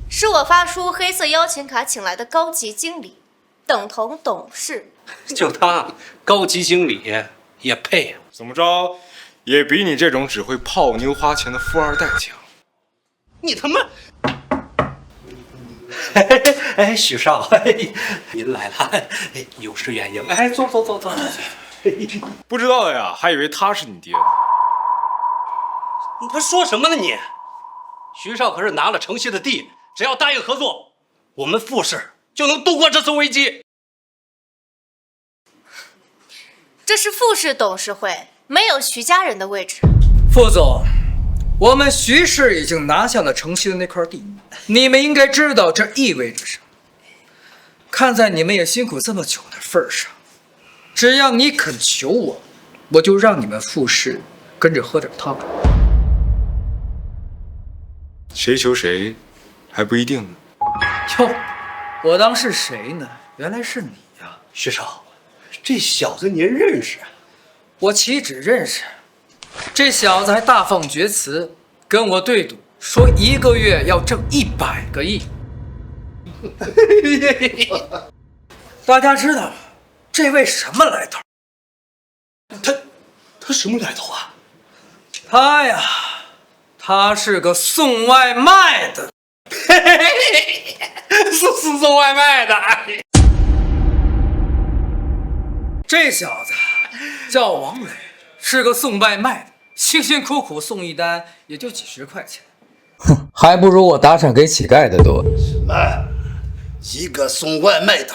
是我发出黑色邀请卡请来的高级经理，等同董事。就他高级经理也配啊？怎么着，也比你这种只会泡妞花钱的富二代强。你他妈！哎，许少，您来了，有失远迎。哎，坐。不知道的呀，还以为他是你爹呢。你说什么呢你？徐少可是拿了城西的地，只要答应合作，我们傅氏就能度过这次危机。这是傅氏董事会，没有徐家人的位置。副总，我们徐氏已经拿下了城西的那块地，你们应该知道这意味着什么。看在你们也辛苦这么久的份上，只要你肯求我，我就让你们傅氏跟着喝点汤。谁求谁，还不一定呢。哟，我当是谁呢？原来是你呀，徐少。这小子您认识啊？我岂止认识，这小子还大放厥词，跟我对赌，说1个月要挣100个亿。大家知道这位什么来头？他什么来头啊？他呀，他是个送外卖的。是送外卖的。这小子叫王磊，是个送外卖的，辛辛苦苦送一单也就几十块钱。哼，还不如我打赏给乞丐的多。什么？一个送外卖的，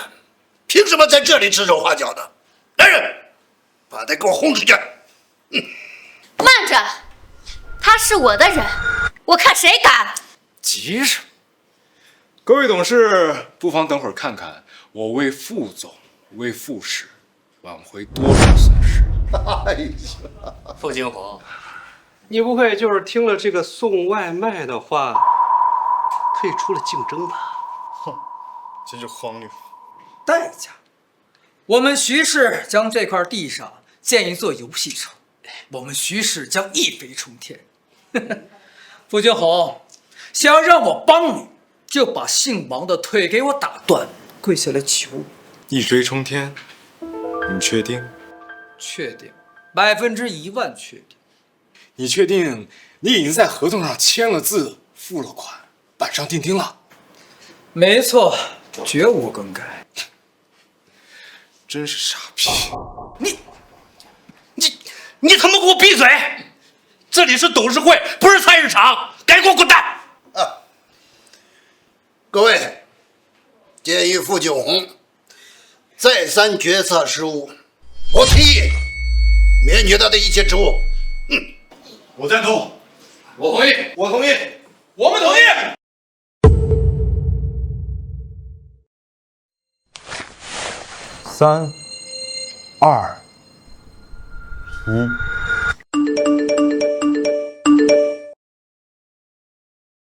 凭什么在这里指手画脚的？来人，把他给我轰出去！慢着，他是我的人，我看谁敢！急什么？各位董事，不妨等会儿看看我为副总、为副使挽回多少损失。哎呀，傅金红，你不会就是听了这个送外卖的话，退出了竞争吧？哼，真是荒谬！代价，我们徐氏将这块地上建一座游戏场，我们徐氏将一飞冲天。傅君红，想要让我帮你，就把姓王的腿给我打断，跪下来求我。一飞冲天，你确定？确定，100%确定。你确定你已经在合同上签了字、付了款、板上钉钉了？没错，绝无更改。真是傻逼！你他妈给我闭嘴！这里是董事会，不是菜市场，赶紧给我滚蛋！各位，鉴于傅景红再三决策失误，我提议免去他的一切职务。我赞同，我同意，我同意，我们同意。3、2、1。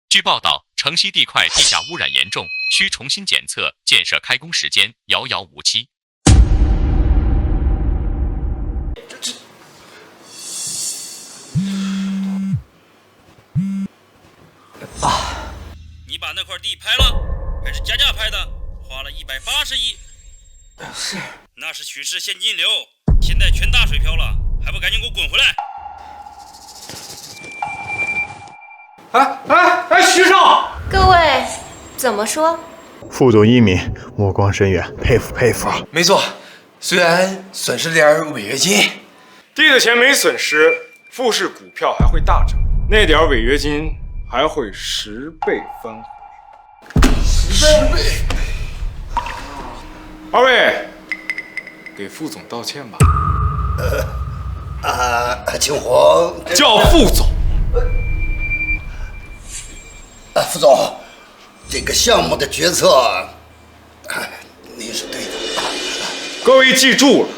据报道，城西地块地下污染严重，需重新检测，建设开工时间遥遥无期。你把那块地拍了，还是加价拍的？花了180亿。是，那是许氏现金流，现在全打水漂了，还不赶紧给我滚回来！徐少，各位怎么说？副总英明，目光深远，佩服佩服。没错，虽然损失点违约金，地的钱没损失，富士股票还会大涨，那点违约金还会10倍翻回。10倍！二位，给副总道歉吧。景红叫副总。副总，这个项目的决策，您是对的。各位记住了，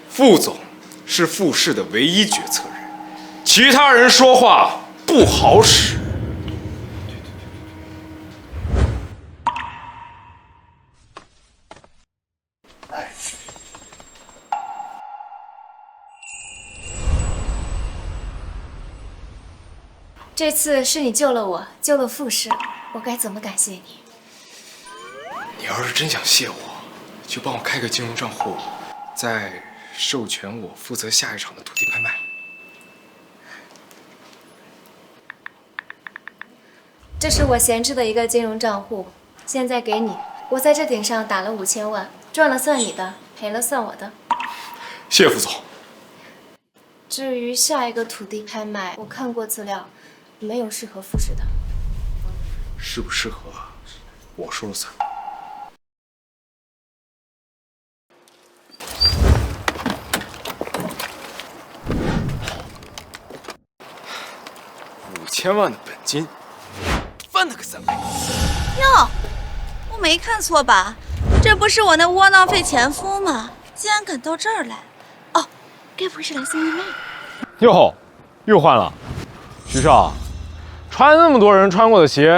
副总是富士的唯一决策人，其他人说话不好使。这次是你救了我，救了富士，我该怎么感谢你？你要是真想谢我，就帮我开个金融账户，再授权我负责下一场的土地拍卖。这是我闲置的一个金融账户，现在给你。我在这顶上打了5000万，赚了算你的，赔了算我的。谢副总。至于下一个土地拍卖，我看过资料，没有适合富士的。适不适合，我说了算。5000万的本金，翻了个3倍。哟，我没看错吧？这不是我那窝囊废前夫吗？竟然敢到这儿来！哦，该不会是来送义卖的？哟，又换了。徐少，穿那么多人穿过的鞋，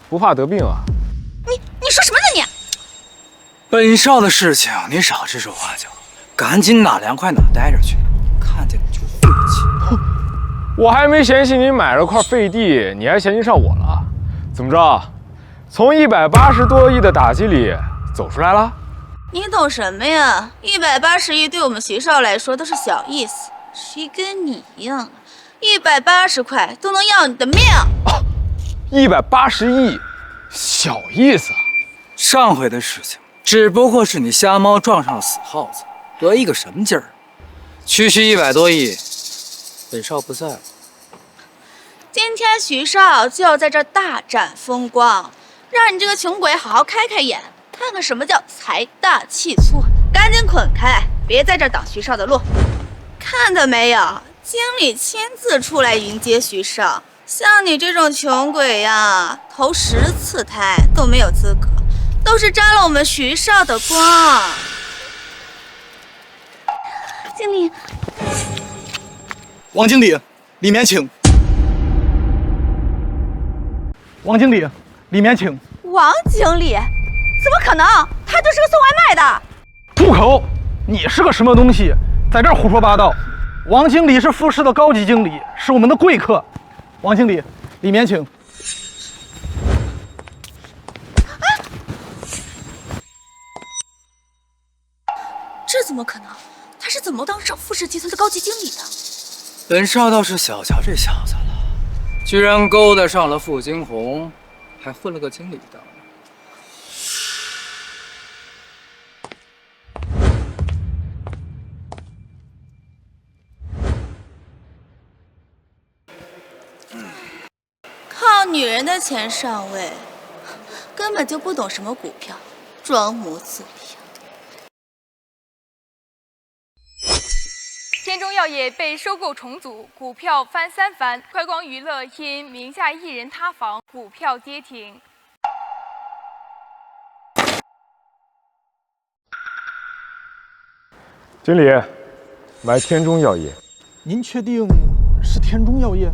不怕得病啊？你说什么呢你？本少的事情你少指手画脚，赶紧哪凉快哪待着去，看见你就晦气。我还没嫌弃你买了块废地，你还嫌弃上我了？怎么着？从180多亿的打击里走出来了？你懂什么呀？180亿对我们徐少来说都是小意思，谁跟你一样？180块都能要你的命！180亿，小意思。上回的事情只不过是你瞎猫撞上了死耗子，得意个什么劲儿？区区100多亿，本少不在了。今天徐少就要在这大展风光，让你这个穷鬼好好开开眼，看看什么叫财大气粗。赶紧滚开，别在这挡徐少的路。看到没有，经理亲自出来迎接徐少。像你这种穷鬼呀，投10次胎都没有资格，都是沾了我们徐少的光。经理，王经理，里面请。王经理，里面请。王经理，怎么可能？他就是个送外卖的。住口！你是个什么东西，在这儿胡说八道？王经理是富士的高级经理，是我们的贵客。王经理，里面请。这怎么可能？他是怎么当上富士集团的高级经理的？本少倒是小瞧这小子了，居然勾搭上了傅惊鸿，还混了个经理当。靠女人的钱上位，根本就不懂什么股票，装模作样。天中药业被收购重组，股票翻3番。快光娱乐因名下艺人塌房，股票跌停。经理，买天中药业。您确定是天中药业？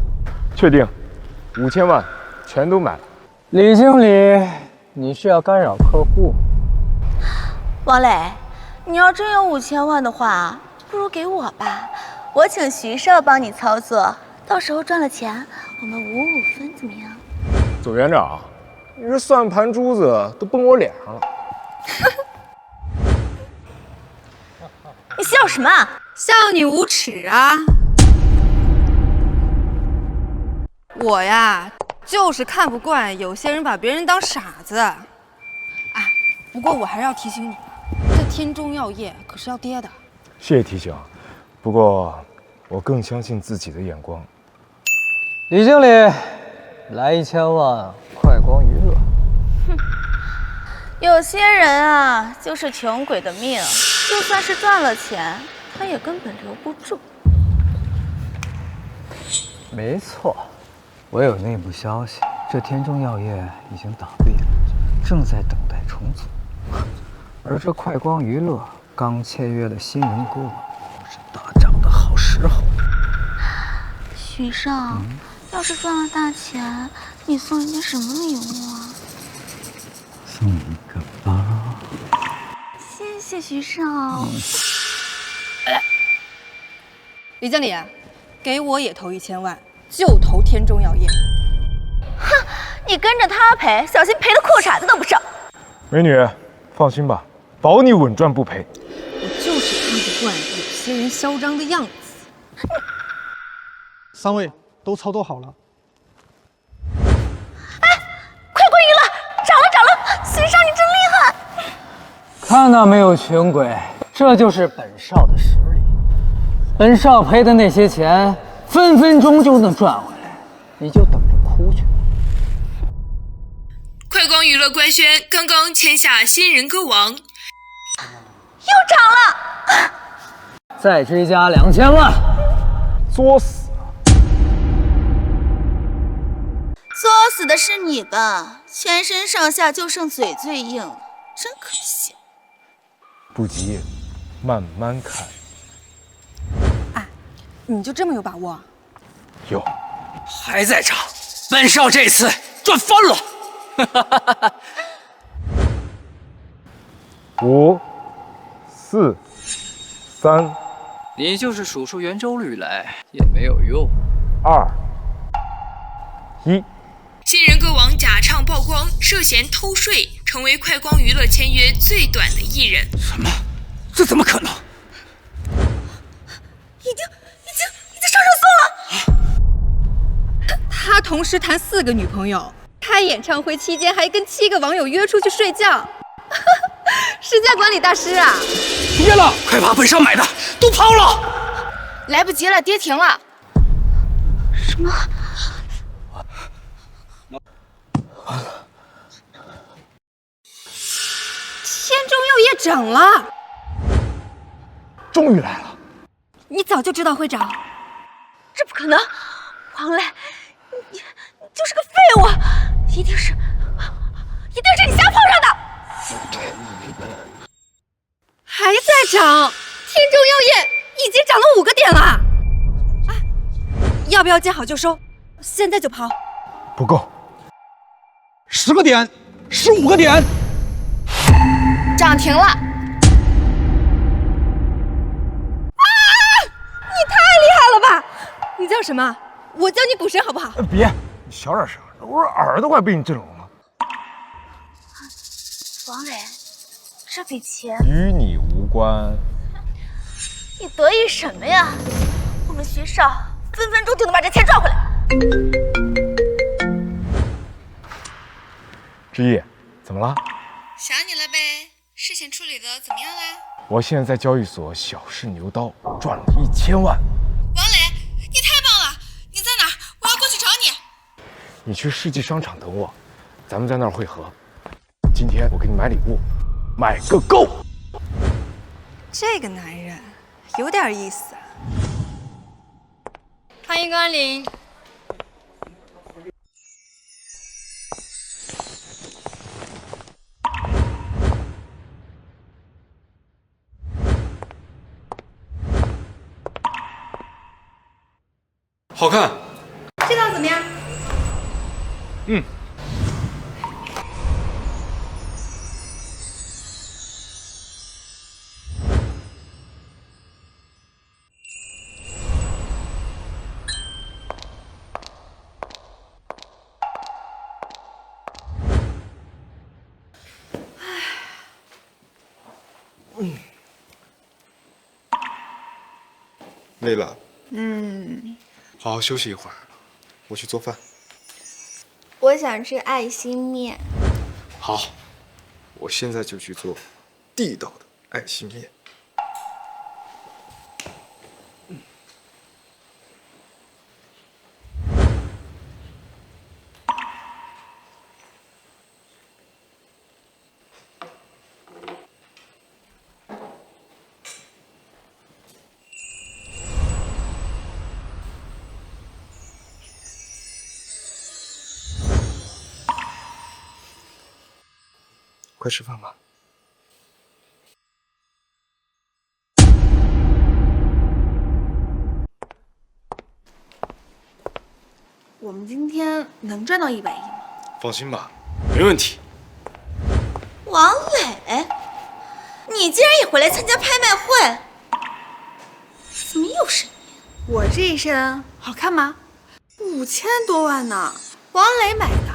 确定，5000万全都买了。李经理，你是要干扰客户？王磊，你要真有5000万的话，不如给我吧，我请徐少帮你操作，到时候赚了钱，我们5-5分，怎么样？左园长，你这算盘珠子都崩我脸上了。你笑什么？笑你无耻啊！我呀，就是看不惯有些人把别人当傻子。啊，不过我还是要提醒你，这天中药业可是要跌的。谢谢提醒，不过我更相信自己的眼光。李经理，来1000万，快光娱乐。哼，有些人啊，就是穷鬼的命，就算是赚了钱，他也根本留不住。没错，我有内部消息，这天中药业已经倒闭了，正在等待重组。而这快光娱乐刚签约的新人歌王，是大涨的好时候。徐少，要是赚了大钱，你送人家什么礼物啊？送你一个包。谢谢徐少。李经理，给我也投1000万，就投天中药业。哼，你跟着他赔，小心赔的裤衩子都不剩。美女，放心吧，保你稳赚不赔。我就是看不惯有些人嚣张的样子。3位都操作好了。哎，快光娱乐涨了！徐少你真厉害！看到没有，穷鬼，这就是本少的实力。本少赔的那些钱，分分钟就能赚回来，你就等着哭去。快光娱乐官宣，刚刚签下新人歌王，又涨了，再追加2000万，作死！作死的是你吧？全身上下就剩嘴最硬了，真可惜。不急，慢慢看。你就这么有把握？有，还在涨，本少这次赚翻了。5、4、3，你就是数出圆周率来也没有用。 2、1，新人歌王假唱曝光，涉嫌偷税，成为快光娱乐签约最短的艺人。什么？这怎么可能？已经上热搜了。他同时谈4个女朋友，开演唱会期间还跟7个网友约出去睡觉。时间管理大师啊！别了，快把本上买的都抛了！来不及了，跌停了。什么？天中佑业涨了！终于来了！你早就知道会涨？这不可能！王磊，你就是个废物！一定是你瞎碰上的！还在涨，天中药业已经涨了5个点了。要不要见好就收？现在就抛？不够，10个点，15个点，涨停了！啊！你太厉害了吧！你叫什么？我叫你股神好不好？别，你小点声，我耳朵快被你震聋了。王磊，这笔钱与你无关。你得意什么呀？我们徐少分分钟就能把这钱赚回来。之一，怎么了？想你了呗。事情处理的怎么样啦？我现在在交易所小试牛刀，赚了1000万。王磊，你太棒了！你在哪儿？我要过去找你。你去世纪商场等我，咱们在那儿会合。今天我给你买礼物，买个够。这个男人有点意思啊。欢迎光临。好看。这套怎么样？嗯。累了。好好休息一会儿，我去做饭。我想吃爱心面。好，我现在就去做地道的爱心面。快吃饭吧。我们今天能赚到100亿吗？放心吧，没问题。王磊，你竟然也回来参加拍卖会？怎么又是你？我这一身好看吗？5000多万呢，王磊买的。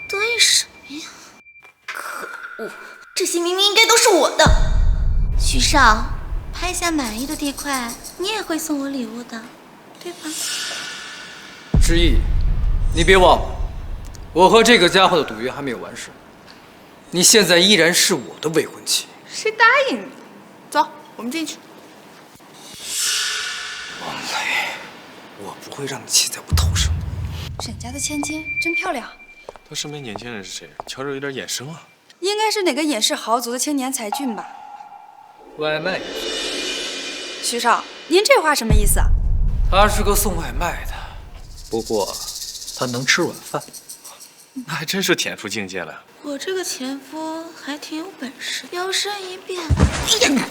得意什么呀？可恶，这些明明应该都是我的。徐少，拍下满意的地块，你也会送我礼物的，对吧？之意，你别忘了，我和这个家伙的赌约还没有完事。你现在依然是我的未婚妻。谁答应你？走，我们进去。王磊，我不会让你骑在我头上。沈家的千金真漂亮。他身边年轻人是谁？瞧着有点眼生啊。应该是哪个掩饰豪族的青年才俊吧？外卖。徐少，您这话什么意思啊？他是个送外卖的，不过他能吃软饭。那还真是天赋境界了。我这个前夫还挺有本事，摇身一变，哎呀，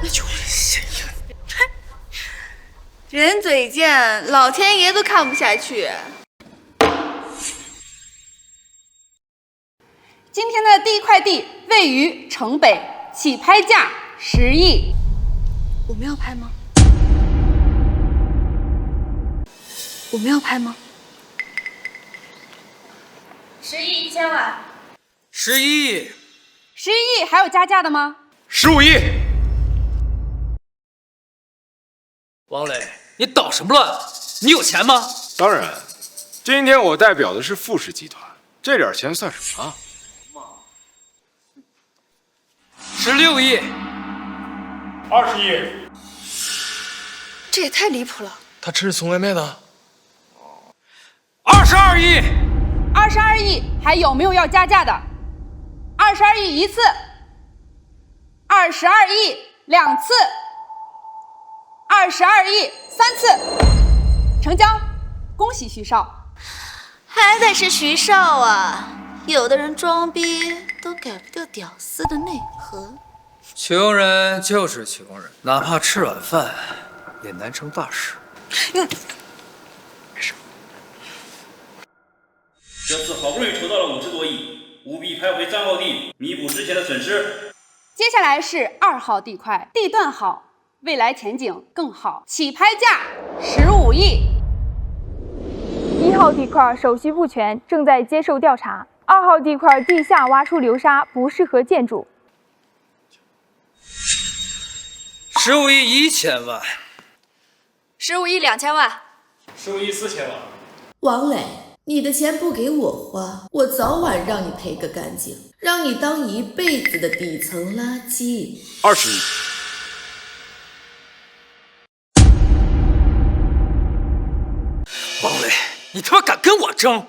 那就是谁呀？人嘴贱，老天爷都看不下去。今天的第一块地位于城北，起拍价10亿。我们要拍吗？我们要拍吗？ 10亿1000万。11亿。11亿还有加价的吗？15亿。王磊，你捣什么乱？你有钱吗？当然，今天我代表的是富士集团，这点钱算什么？16亿。20亿。这也太离谱了。他吃送外卖的。22亿。22亿，还有没有要加价的？22亿一次，22亿2次，22亿3次，成交！恭喜徐少。还得是徐少啊！有的人装逼都改不掉屌丝的内核。穷人就是穷人，哪怕吃软饭也难成大事。没事。这次好不容易筹到了50多亿，务必拍回3号地，弥补之前的损失。接下来是2号地块，地段好，未来前景更好，起拍价15亿。1号地块手续不全，正在接受调查。2号地块地下挖出流沙，不适合建筑。15亿1000万。15亿2000万。15亿4000万。王磊，你的钱不给我花，我早晚让你赔个干净，让你当一辈子的底层垃圾。20亿。王磊，你他妈敢跟我争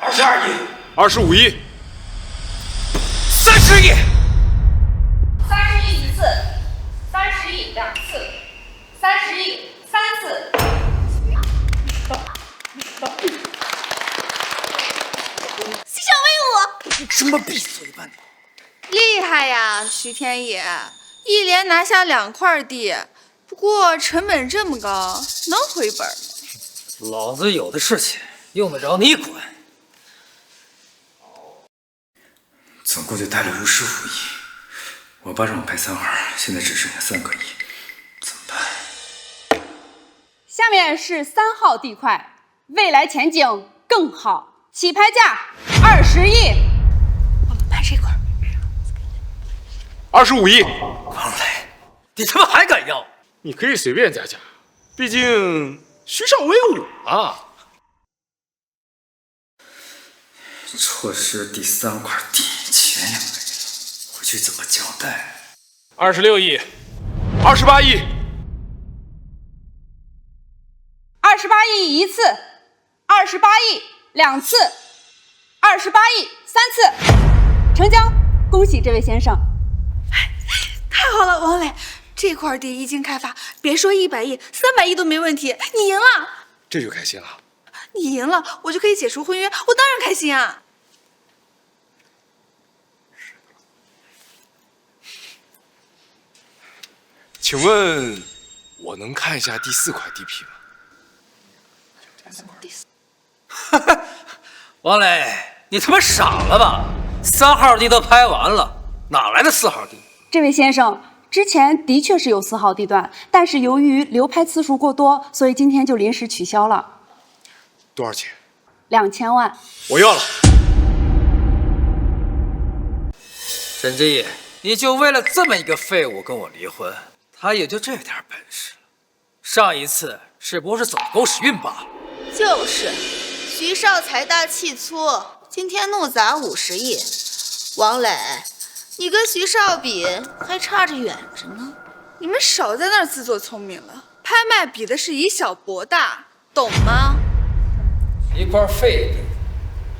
！22亿。25亿。30亿。30亿1次，30亿2次，30亿3次。徐少威武！你什么闭嘴吧你！厉害呀，徐天野，一连拿下2块地，不过成本这么高，能回本吗？老子有的是钱，用得着你管？总共就贷了55亿，我爸让我拍3号，现在只剩下3个亿，怎么办？下面是3号地块，未来前景更好，起拍价20亿。我们拍这块25亿。王磊，你他妈还敢要？你可以随便加价，毕竟徐少威我啊。错失第3块地，钱也没了，回去怎么交代？26亿。28亿。28亿1次，28亿2次，28亿3次，成交！恭喜这位先生。太好了，王磊，这块地一经开发，别说100亿，300亿都没问题，你赢了。这就开心了。你赢了，我就可以解除婚约，我当然开心啊。请问，我能看一下第4块地皮吗？王磊，你他妈傻了吧？3号地都拍完了，哪来的4号地？这位先生，之前的确是有4号地段，但是由于流拍次数过多，所以今天就临时取消了。多少钱？2000万。我要了。沈之毅，你就为了这么一个废物跟我离婚？他也就这点本事了。上一次只不过是走狗屎运罢了。就是，徐少财大气粗，今天怒砸50亿。王磊，你跟徐少比还差着远着呢。你们少在那儿自作聪明了，拍卖比的是以小博大，懂吗？一块废地，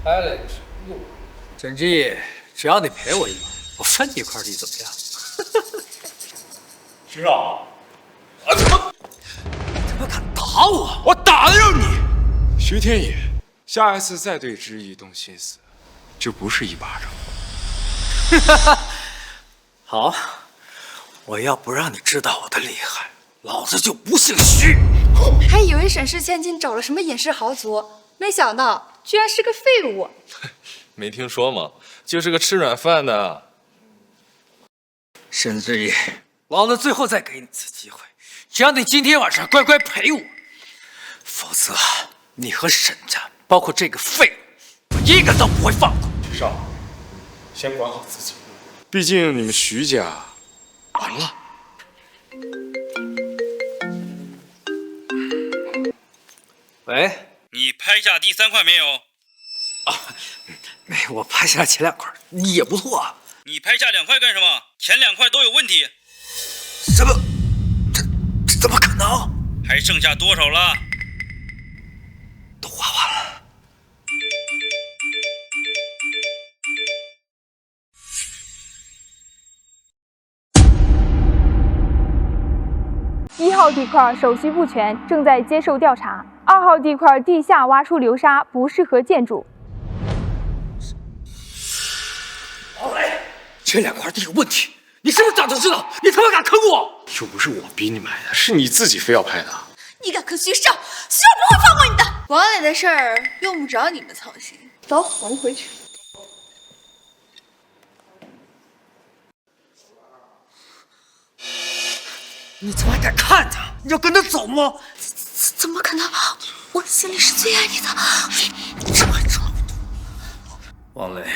拍了也是用。沈之毅，只要你赔我1万，我分你一块地，怎么样？徐少，怎么敢打我？我打得着你！徐天野，下一次再对之毅动心思，就不是1巴掌。好，我要不让你知道我的厉害，老子就不姓徐。还以为沈氏千金找了什么隐世豪族，没想到居然是个废物。没听说吗？就是个吃软饭的。沈之毅，老子最后再给你一次机会，只要你今天晚上乖乖陪我，否则你和沈家，包括这个废物，一个都不会放过。少，先管好自己。毕竟你们徐家完了。喂，你拍下第3块没有？我拍下前2块，也不错啊。你拍下2块干什么？前2块都有问题。什么？这怎么可能？还剩下多少了？都画完了。1号地块手续不全，正在接受调查。2号地块地下挖出流沙，不适合建筑。王磊，前2块地有问题，你是不是早就知道？你他妈敢坑我！又不是我逼你买的，是你自己非要拍的。你敢坑徐少，徐少不会放过你的。王磊的事儿用不着你们操心。走，我们回去。你怎么还敢看他？你要跟他走吗？怎么可能？我心里是最爱你的。你这么装。王磊，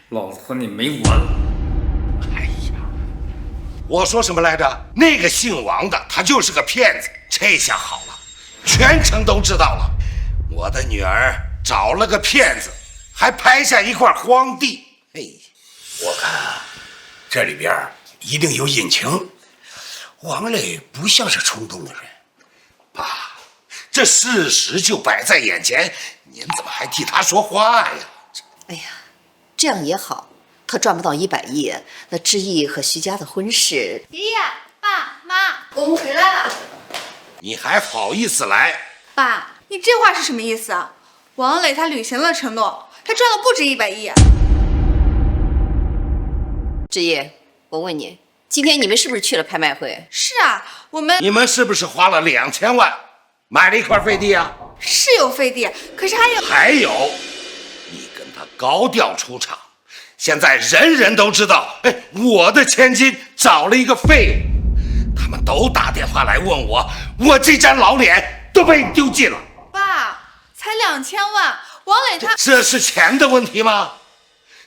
老子和你没完。哎呀，我说什么来着？那个姓王的，他就是个骗子。这下好了，全城都知道了，我的女儿找了个骗子，还拍下一块荒地。嘿，我看啊，这里边一定有隐情。王磊不像是冲动的人。爸，这事实就摆在眼前，您怎么还替他说话呀？哎呀，这样也好，他赚不到100亿，那志毅和徐家的婚事。爷爷、爸妈，我们回来了。你还好意思来？爸，你这话是什么意思啊？王磊他履行了承诺，他赚了不止100亿。志毅，我问你，今天你们是不是去了拍卖会？是啊，我们。你们是不是花了2000万买了一块废地啊？是有废地，可是还有，你跟他高调出场，现在人人都知道，我的千金找了一个废物，他们都打电话来问我，我这张老脸都被你丢尽了。爸，才2000万，王磊他这是钱的问题吗？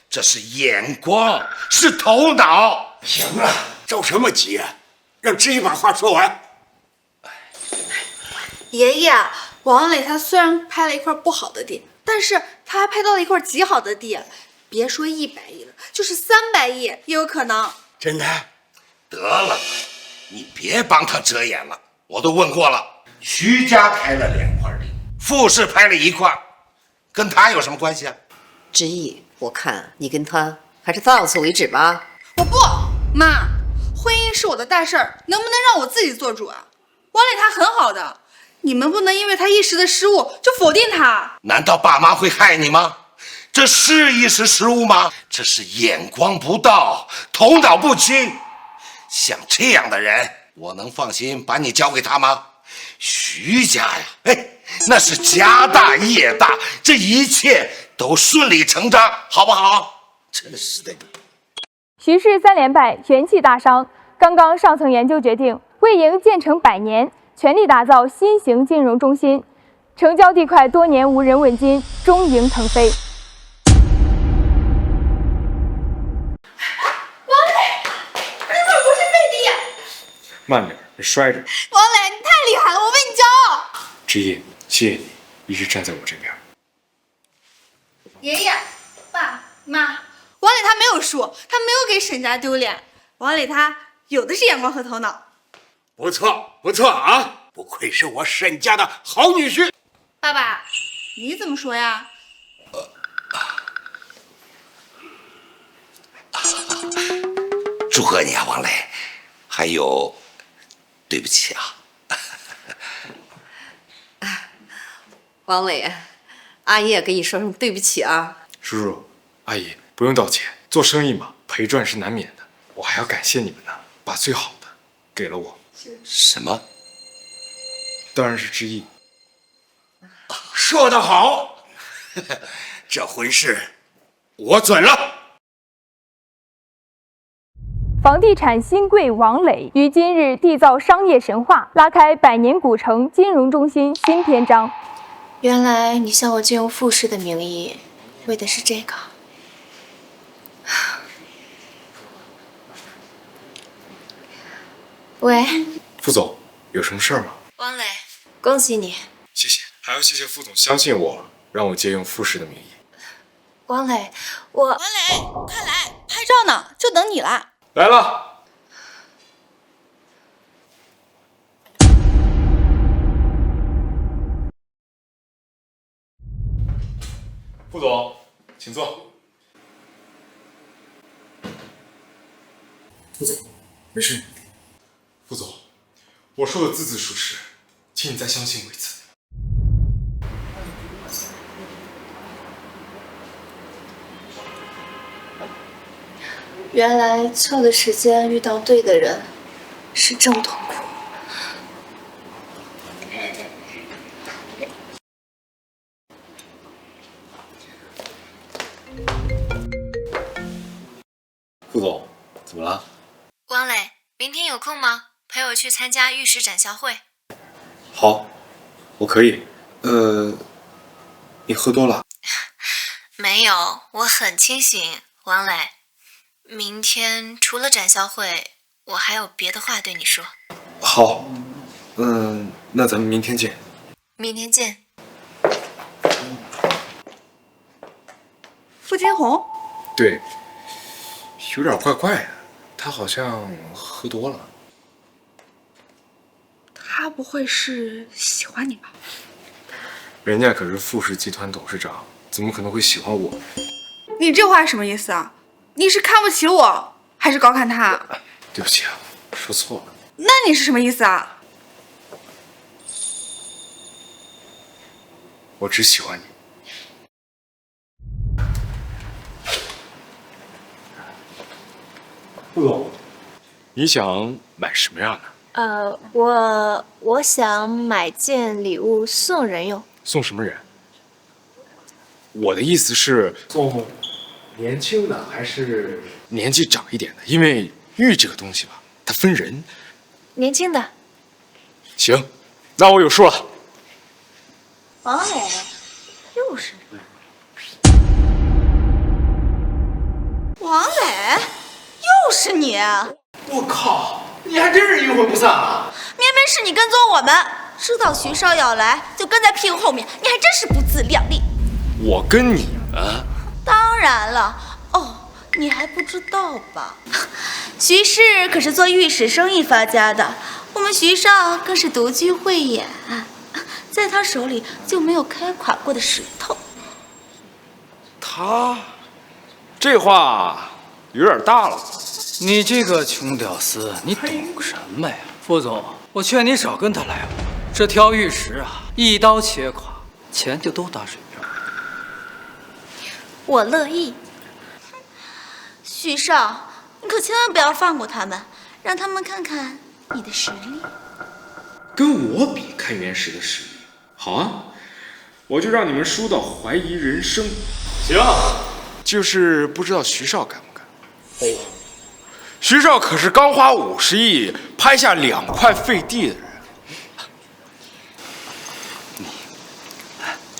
这是眼光，是头脑。行了，着什么急啊？让志毅把话说完。爷爷，王磊他虽然拍了一块不好的地，但是他还拍到了一块极好的地，别说100亿了，就是300亿也有可能。真的？得了，你别帮他遮掩了。我都问过了，徐家拍了2块地，傅氏拍了1块，跟他有什么关系啊？志毅，我看你跟他还是到此为止吧。我不，妈，婚姻是我的大事儿，能不能让我自己做主啊？王磊他很好的，你们不能因为他一时的失误就否定他。难道爸妈会害你吗？这是一时失误吗？这是眼光不到，头脑不清。像这样的人，我能放心把你交给他吗？徐家呀，那是家大业大，这一切都顺理成章，好不好？真是的。徐氏3连败，元气大伤。刚刚上层研究决定，为营建成100年，全力打造新型金融中心。成交地块多年无人问津，终营腾飞。王磊，你怎么不是废地呀？慢点，别摔着。王磊，你太厉害了，我为你骄傲。志毅，谢谢你一直站在我这边。爷爷、爸妈，王磊他没有输，他没有给沈家丢脸。王磊他有的是眼光和头脑。不错，不错啊！不愧是我沈家的好女婿。爸爸，你怎么说呀？祝贺你啊，王磊！还有，对不起啊。王磊，阿姨也跟你说声对不起啊。叔叔、阿姨不用道歉，做生意嘛，赔赚是难免的。我还要感谢你们呢，把最好的给了我。什么？当然是志毅。说得好，这婚事我准了。房地产新贵王磊于今日缔造商业神话，拉开100年古城金融中心新篇章。原来你向我借用傅氏的名义，为的是这个。喂，副总，有什么事儿吗？王磊，恭喜你。谢谢，还要谢谢副总相信我，让我借用副使的名义。王磊，王磊，快来，拍照呢，就等你了。来了。副总，请坐。副总，没事。副总，我说的字字属实，请你再相信我一次。原来错的时间遇到对的人，是这么痛苦。副总，怎么了？王磊，明天有空吗？陪我去参加玉石展销会。好，我可以。你喝多了？没有，我很清醒。王磊，明天除了展销会，我还有别的话对你说。好，那咱们明天见。明天见。傅金红？对，有点怪怪的，他好像喝多了。他不会是喜欢你吧？人家可是富士集团董事长，怎么可能会喜欢我？你这话什么意思啊？你是看不起我，还是高看他？对不起啊，说错了。那你是什么意思啊？我只喜欢你。副总，你想买什么样的？我想买件礼物送人用。送什么人？我的意思是送年轻的还是年纪长一点的？因为玉这个东西吧，它分人。年轻的。行，那我有数了。王磊，又是你。王磊，又是你！我靠，你还真是阴魂不散啊！明明是你跟踪我们，知道徐少要来就跟在屁股后面，你还真是不自量力。我跟你们？当然了，哦，你还不知道吧？徐氏可是做玉石生意发家的，我们徐少更是独具慧眼，在他手里就没有开垮过的石头。他这话有点大了。你这个穷屌丝，你懂什么呀？副总，我劝你少跟他来往。这条玉石啊，一刀切垮，钱就都打水漂。我乐意。徐少，你可千万不要放过他们，让他们看看你的实力。跟我比看原石的实力，好啊，我就让你们输到怀疑人生。行，就是不知道徐少敢不敢。徐少可是刚花50亿拍下2块废地的人。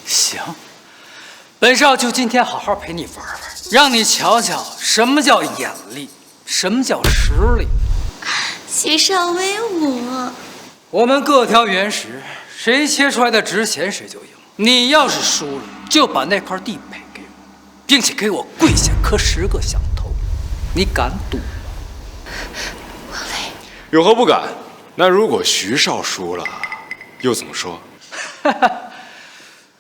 行，本少就今天好好陪你玩玩，让你瞧瞧什么叫眼力，什么叫实力。徐少威武！我们各挑原石，谁切出来的值钱谁就赢。你要是输了，就把那块地赔给我，并且给我跪下磕10个响头。你敢赌吗？有何不敢？那如果徐少输了，又怎么说？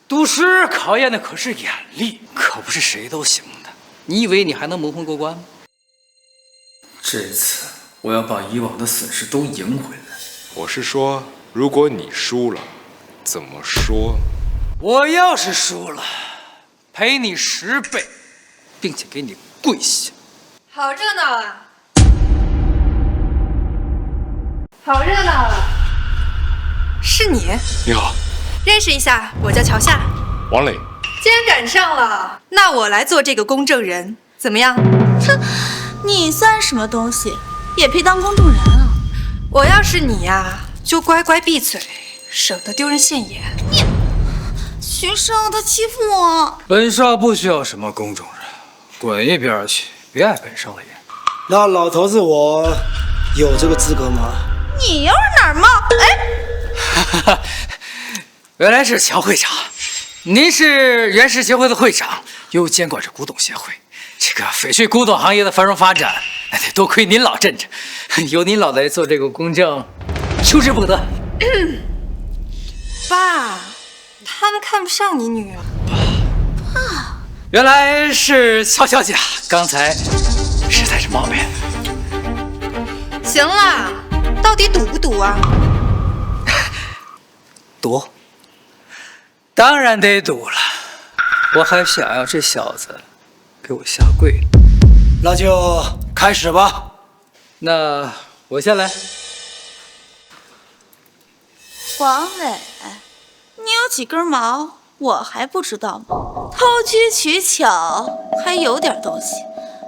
赌师考验的可是眼力，可不是谁都行的。你以为你还能蒙混过关吗？这次我要把以往的损失都赢回来。我是说，如果你输了，怎么说？我要是输了，赔你10倍，并且给你跪下。好热闹啊！好热闹啊！是你？你好，认识一下，我叫乔夏。王磊。既然赶上了，那我来做这个公证人，怎么样？哼，你算什么东西，也配当公证人啊？我要是你呀，就乖乖闭嘴，省得丢人现眼。徐徐少他欺负我。本少不需要什么公众人，滚一边去，别碍本少的眼。那老头子我有这个资格吗？你又是哪儿冒？哎，原来是乔会长，您是原始协会的会长，又监管着古董协会。这个翡翠古董行业的繁荣发展，那得多亏您老镇着，有您老来做这个公证，求之不得。爸，他们看不上你女儿。爸，原来是乔小姐，刚才实在是冒昧。行了，到底赌不赌啊？赌，当然得赌了。我还想要这小子给我下跪，那就开始吧。那我先来。王磊，你有几根毛，我还不知道吗？偷机取巧还有点东西，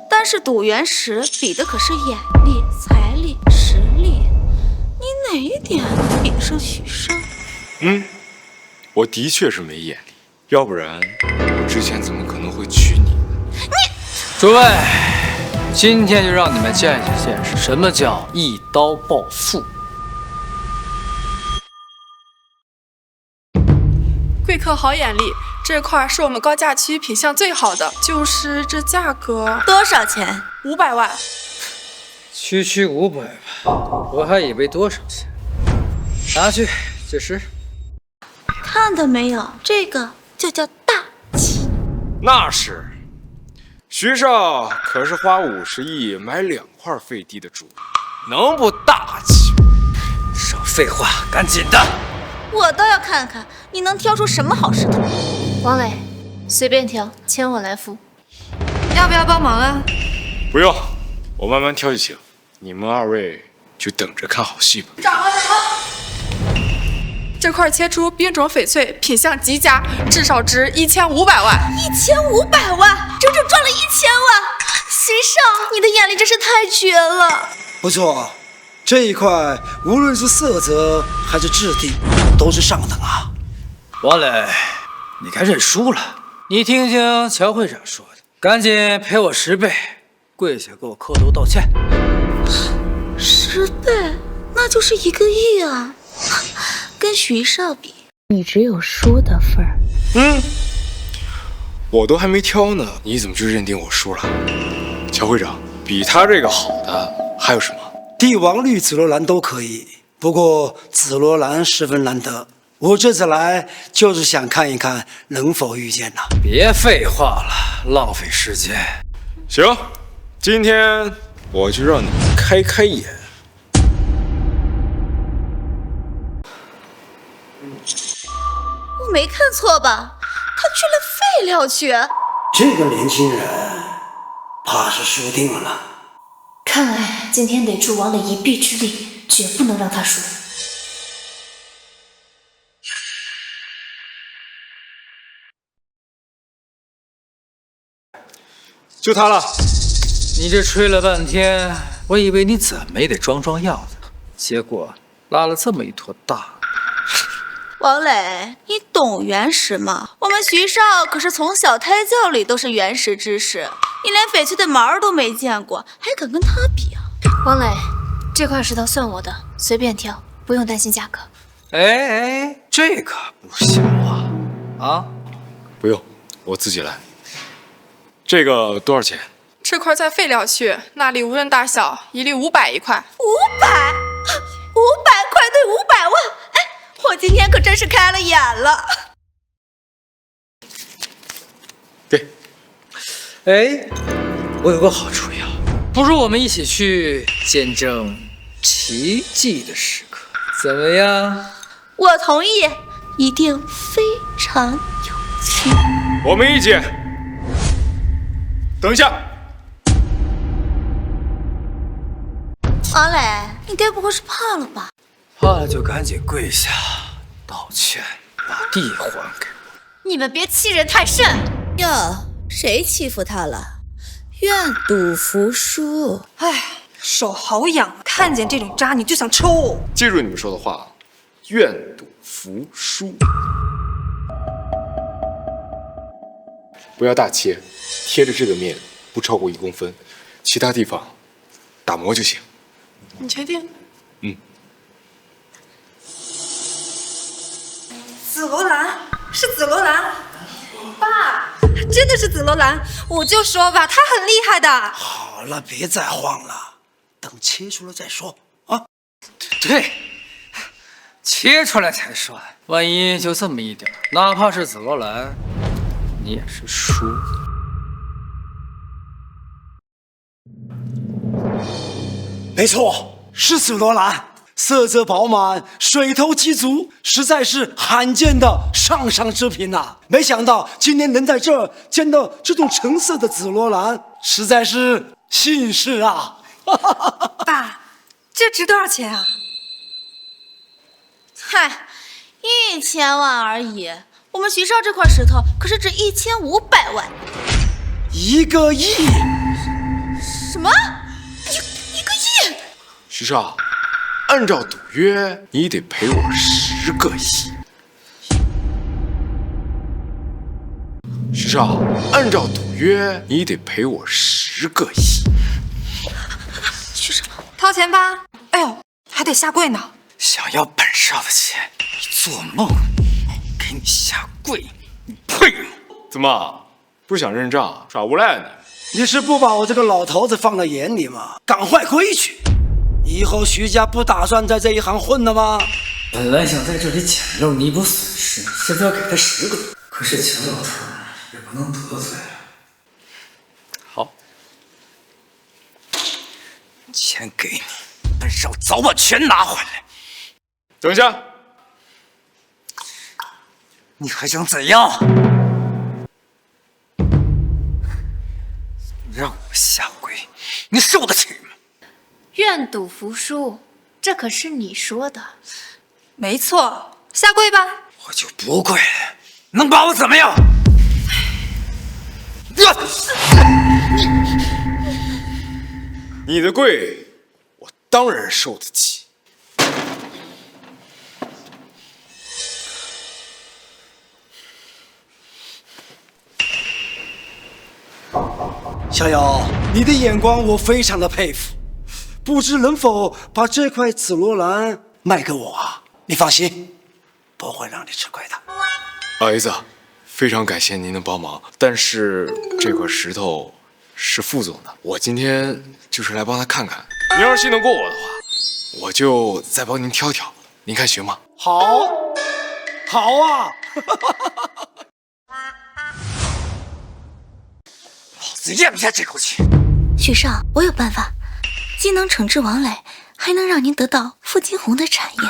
但是赌原石比的可是眼力、财力、实力，你哪一点比得上许少？我的确是没眼力，要不然我之前怎么可能会娶你？诸位，今天就让你们见识见识什么叫一刀暴富。贵客好眼力，这块是我们高价区品相最好的，就是这价格多少钱？500万。区500万，我还以为多少钱。拿去计时。看到没有，这个就叫大气。那是，徐少可是花50亿买2块废地的主，能不大气吗？少废话，赶紧的！我倒要看看你能挑出什么好石头。王磊，随便挑，钱我来付。要不要帮忙啊？不用，我慢慢挑就行。你们2位就等着看好戏吧。涨了！这块切出冰种翡翠，品相极佳，至少值1500万。1500万，整整赚了1000万！徐少，你的眼力真是太绝了。不错，这一块无论是色泽还是质地，都是上等啊。王磊，你该认输了。你听听乔会长说的，赶紧赔我10倍，跪下给我磕头道歉。10倍，那就是1个亿啊！跟徐少比，你只有输的份儿。我都还没挑呢，你怎么就认定我输了？乔会长，比他这个好的还有什么？帝王绿、紫罗兰都可以，不过紫罗兰十分难得。我这次来就是想看一看能否遇见呢。别废话了，浪费时间。行，今天我就让你们开开眼。我没看错吧？他去了废料区。这个年轻人怕是输定了。看来今天得助王磊一臂之力，绝不能让他输。就他了。你这吹了半天，我以为你怎么也得装装样子，结果拉了这么一坨大。王磊，你懂原石吗？我们徐少可是从小胎教里都是原石知识，你连翡翠的毛都没见过，还敢跟他比啊？王磊，这块石头算我的，随便挑，不用担心价格。哎，这可不行啊！啊，不用，我自己来。这个多少钱？这块在废料区，那里无论大小，一律500一块。500块对500万，哎，我今天可真是开了眼了。给。哎，我有个好主意啊，不如我们一起去见证奇迹的时刻，怎么样？我同意，一定非常有趣。我们一起。等一下。王磊，你该不会是怕了吧？怕了就赶紧跪下道歉，把地还给我。你们别欺人太甚！哟，谁欺负他了？愿赌服输。哎，手好痒，看见这种渣你就想抽。记住你们说的话，愿赌服输。不要大切，贴着这个面不超过1公分，其他地方打磨就行。你确定？嗯。紫罗兰是紫罗兰，爸，真的是紫罗兰，我就说吧，他很厉害的。好了，别再晃了，等切出来再说啊。对，切出来才说。万一就这么一点，哪怕是紫罗兰，你也是输。没错，是紫罗兰，色泽饱满，水透气足，实在是罕见的上上之品呐！没想到今天能在这儿见到这种橙色的紫罗兰，实在是幸事啊！爸，这值多少钱啊？嗨，1000万而已。我们徐少这块石头可是值1500万。1个亿？什么？一个亿？徐少，按照赌约，你得赔我10个亿。徐少，按照赌约，你得赔我10个亿。徐少，掏钱吧。哎呦，还得下跪呢。想要本少的钱，你做梦！给你下跪，你配吗？怎么，不想认账，耍无赖啊你？你是不把我这个老头子放在眼里吗？赶坏规矩！以后徐家不打算在这一行混了吗？本来想在这里捡漏弥补损失，现在要给他10个亿，可是钱老头也不能得罪了。好，钱给你，本少早把钱拿回来。等一下，你还想怎样？让我下跪，你受得起吗？愿赌服输，这可是你说的。没错，下跪吧。我就不跪了，能把我怎么样？你的跪，我当然受得起。逍遥，你的眼光我非常的佩服，不知能否把这块紫罗兰卖给我啊？你放心，不会让你吃亏的。老爷子，非常感谢您的帮忙，但是这块石头是副总的，我今天就是来帮他看看。您要是信得过我的话，我就再帮您挑挑，您看行吗？好，好啊！老子咽不下这口气。许少，我有办法，既能惩治王磊，还能让您得到傅金红的产业。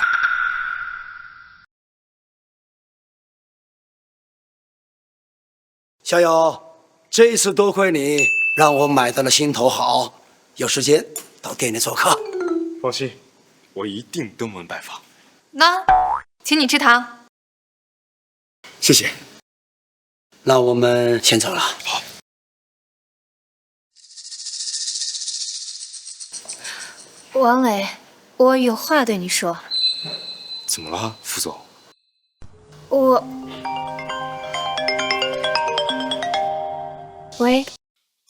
逍遥，这次多亏你，让我买到了心头好，有时间到店里做客。放心，我一定登门拜访。那，请你吃糖。谢谢。那我们先走了。好。王磊，我有话对你说。怎么了，副总？喂，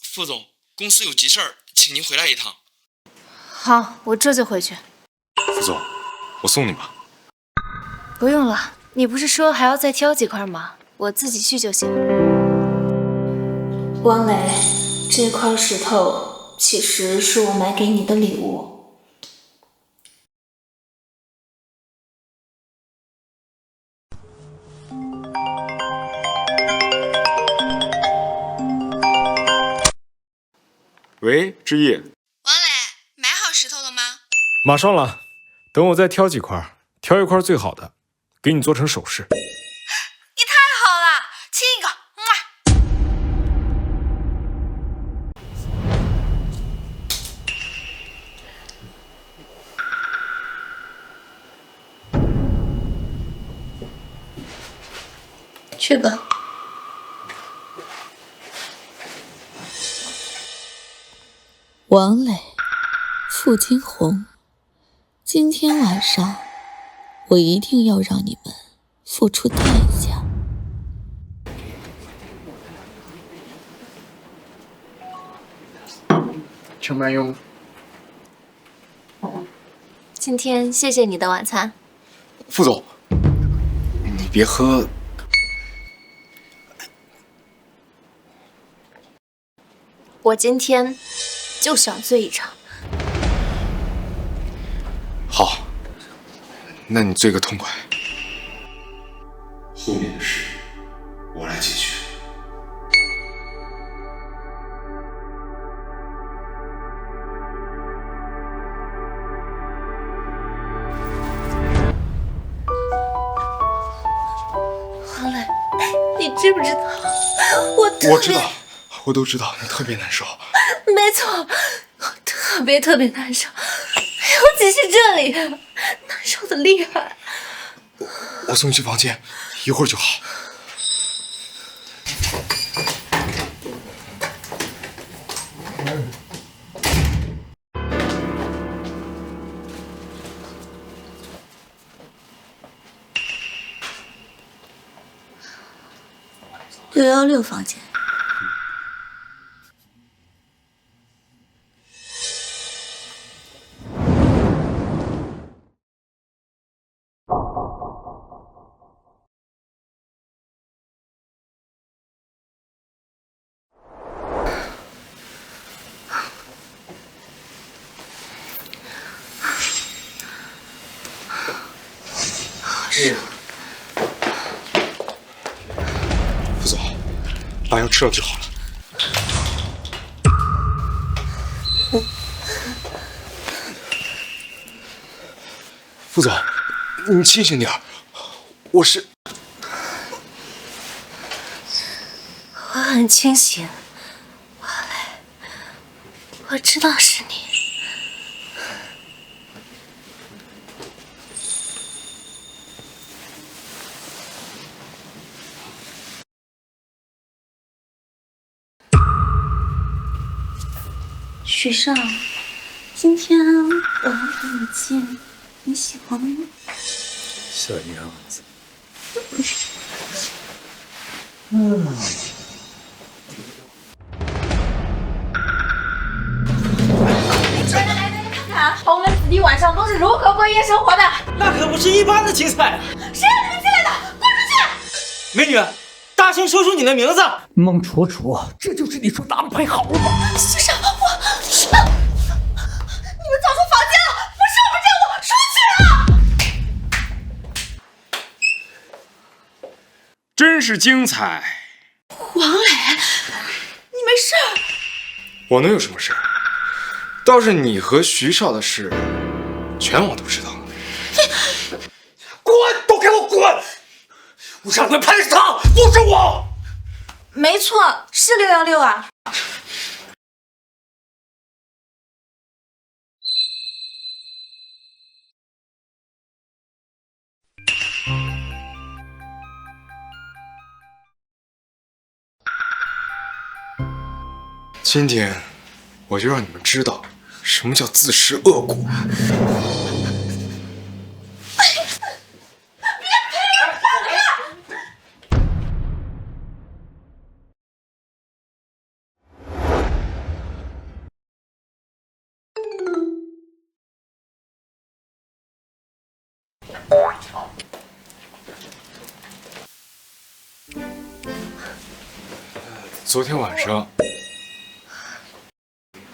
副总，公司有急事儿，请您回来一趟。好，我这就回去。副总，我送你吧。不用了，你不是说还要再挑几块吗？我自己去就行。王磊，这块石头其实是我买给你的礼物。喂，志毅。王磊，买好石头了吗？马上了，等我再挑几块，挑一块最好的，给你做成首饰。你太好了，亲一个，木去吧。王磊，傅金红，今天晚上我一定要让你们付出代价。请慢用。今天谢谢你的晚餐。副总，你别喝。我今天就想醉一场。好，那你醉个痛快。后面的事我来解决。黄磊，你知不知道？我知道，我都知道，你特别难受。没错，我特别难受，尤其是这里，难受的厉害。我送你去房间，一会儿就好。616房间。是。副总，把药吃了就好了。副总，你清醒点儿，我是……我很清醒，王磊，我知道是你。许少，今天我来给你寄，你喜欢吗？小样子。来，看看我们子弟晚上都是如何过夜生活的。那可不是一般的精彩。谁让你们进来的？滚出去！美女，大声说出你的名字。孟楚楚，这就是你说的安排好了吗？许少，你们找错房间了，不是我们任务，出去啊！真是精彩。王磊，你没事？我能有什么事？倒是你和徐少的事，全网都知道了。滚！都给我滚！我上回拍的是他，不是我。没错，是616啊。今天我就让你们知道什么叫自食恶果。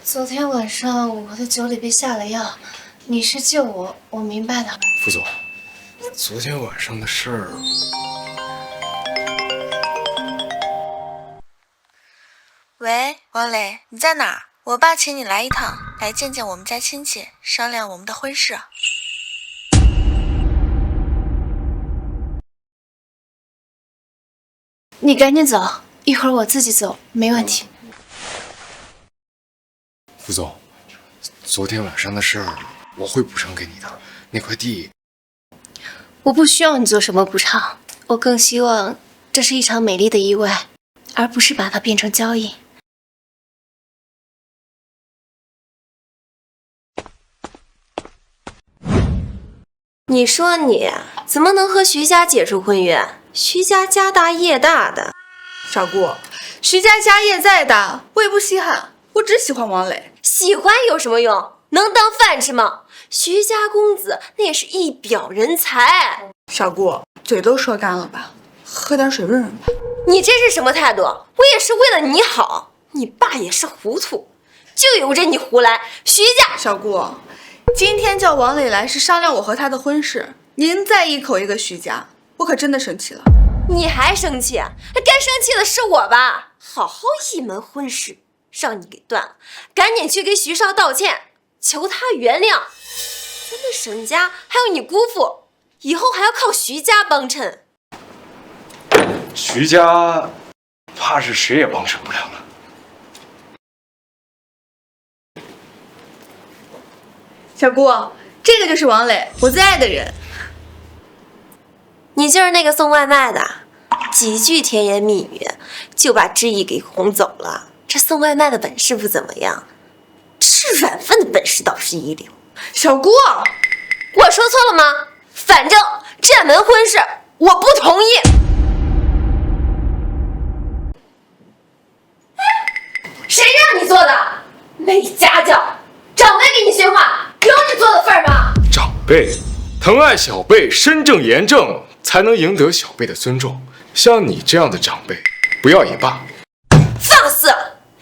昨天晚上我的酒里被下了药，你是救我，我明白的。副总，昨天晚上的事儿。喂，王磊，你在哪儿？我爸请你来一趟，来见见我们家亲戚，商量我们的婚事。你赶紧走，一会儿我自己走，没问题。副总，昨天晚上的事儿我会补偿给你的。那块地，我不需要你做什么补偿，我更希望这是一场美丽的意外，而不是把它变成交易。你说你怎么能和徐家解除婚约？徐家家大业大的，少姑，徐家家业再大，我也不稀罕。我我只喜欢王磊。喜欢有什么用？能当饭吃吗？徐家公子那也是一表人才。小姑，嘴都说干了吧，喝点水润润吧。你这是什么态度？我也是为了你好。你爸也是糊涂，就由着你胡来。徐家，小姑，今天叫王磊来是商量我和他的婚事，您再一口一个徐家，我可真的生气了。你还生气？该生气的是我吧？好好一门婚事让你给断了，赶紧去给徐少道歉，求他原谅。咱们沈家还有你姑父，以后还要靠徐家帮衬。徐家怕是谁也帮衬不了了。小姑，这个就是王磊，我最爱的人。你就是那个送外卖的，几句甜言蜜语就把知意给哄走了。这送外卖的本事不怎么样，吃软饭的本事倒是一流。小姑，我说错了吗？反正这门婚事我不同意。谁让你做的？没家教，长辈给你训话，有你做的份儿吗？长辈疼爱小辈，身正言正，才能赢得小辈的尊重。像你这样的长辈，不要也罢。放肆！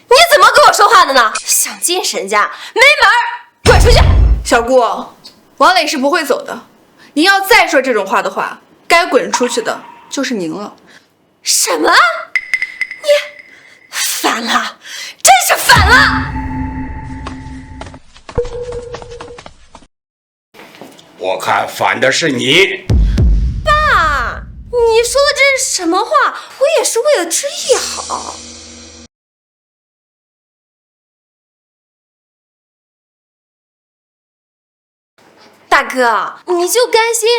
你怎么跟我说话的呢？想进沈家没门儿，滚出去！小姑，王磊是不会走的。您要再说这种话的话，该滚出去的就是您了。什么？你反了，真是反了！我看反的是你。爸，你说的这是什么话？我也是为了知意好。大哥，你就甘心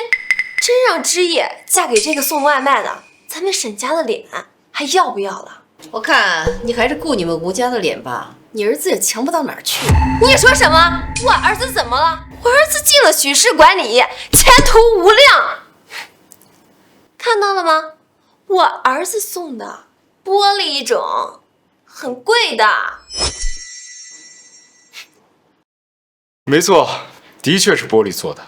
真让知意嫁给这个送外卖的，咱们沈家的脸还要不要了？我看你还是顾你们吴家的脸吧，你儿子也强不到哪儿去。你说什么？我儿子怎么了？我儿子进了许氏管理，前途无量。看到了吗？我儿子送的玻璃一种，很贵的。没错，的确是玻璃做的。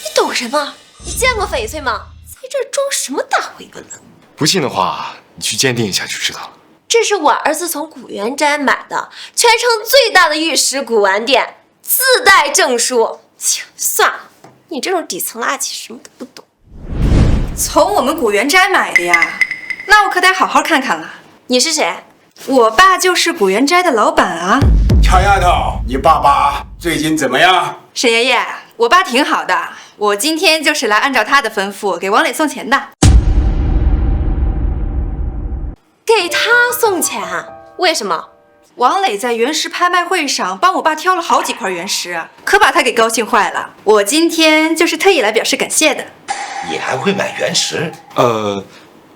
你懂什么？你见过翡翠吗？在这儿装什么大回个愣？不信的话，你去鉴定一下就知道了。这是我儿子从古元斋买的，全城最大的玉石古玩店，自带证书。切，算了，你这种底层垃圾什么都不懂。从我们古元斋买的呀，那我可得好好看看了。你是谁？我爸就是古元斋的老板啊。小丫头，你爸爸最近怎么样？沈爷爷，我爸挺好的，我今天就是来按照他的吩咐给王磊送钱的。给他送钱？为什么？王磊在原石拍卖会上帮我爸挑了好几块原石，可把他给高兴坏了。我今天就是特意来表示感谢的。你还会买原石？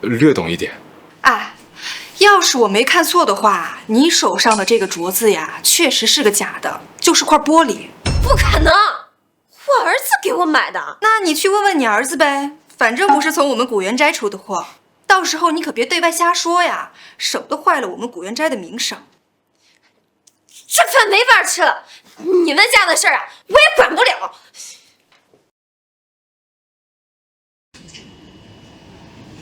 略懂一点。哎，要是我没看错的话，你手上的这个镯子呀，确实是个假的，就是块玻璃。不可能，我儿子给我买的。那你去问问你儿子呗，反正不是从我们古元斋出的货。到时候你可别对外瞎说呀，省得坏了我们古元斋的名声。这饭没法吃了，你们家的事儿啊，我也管不了。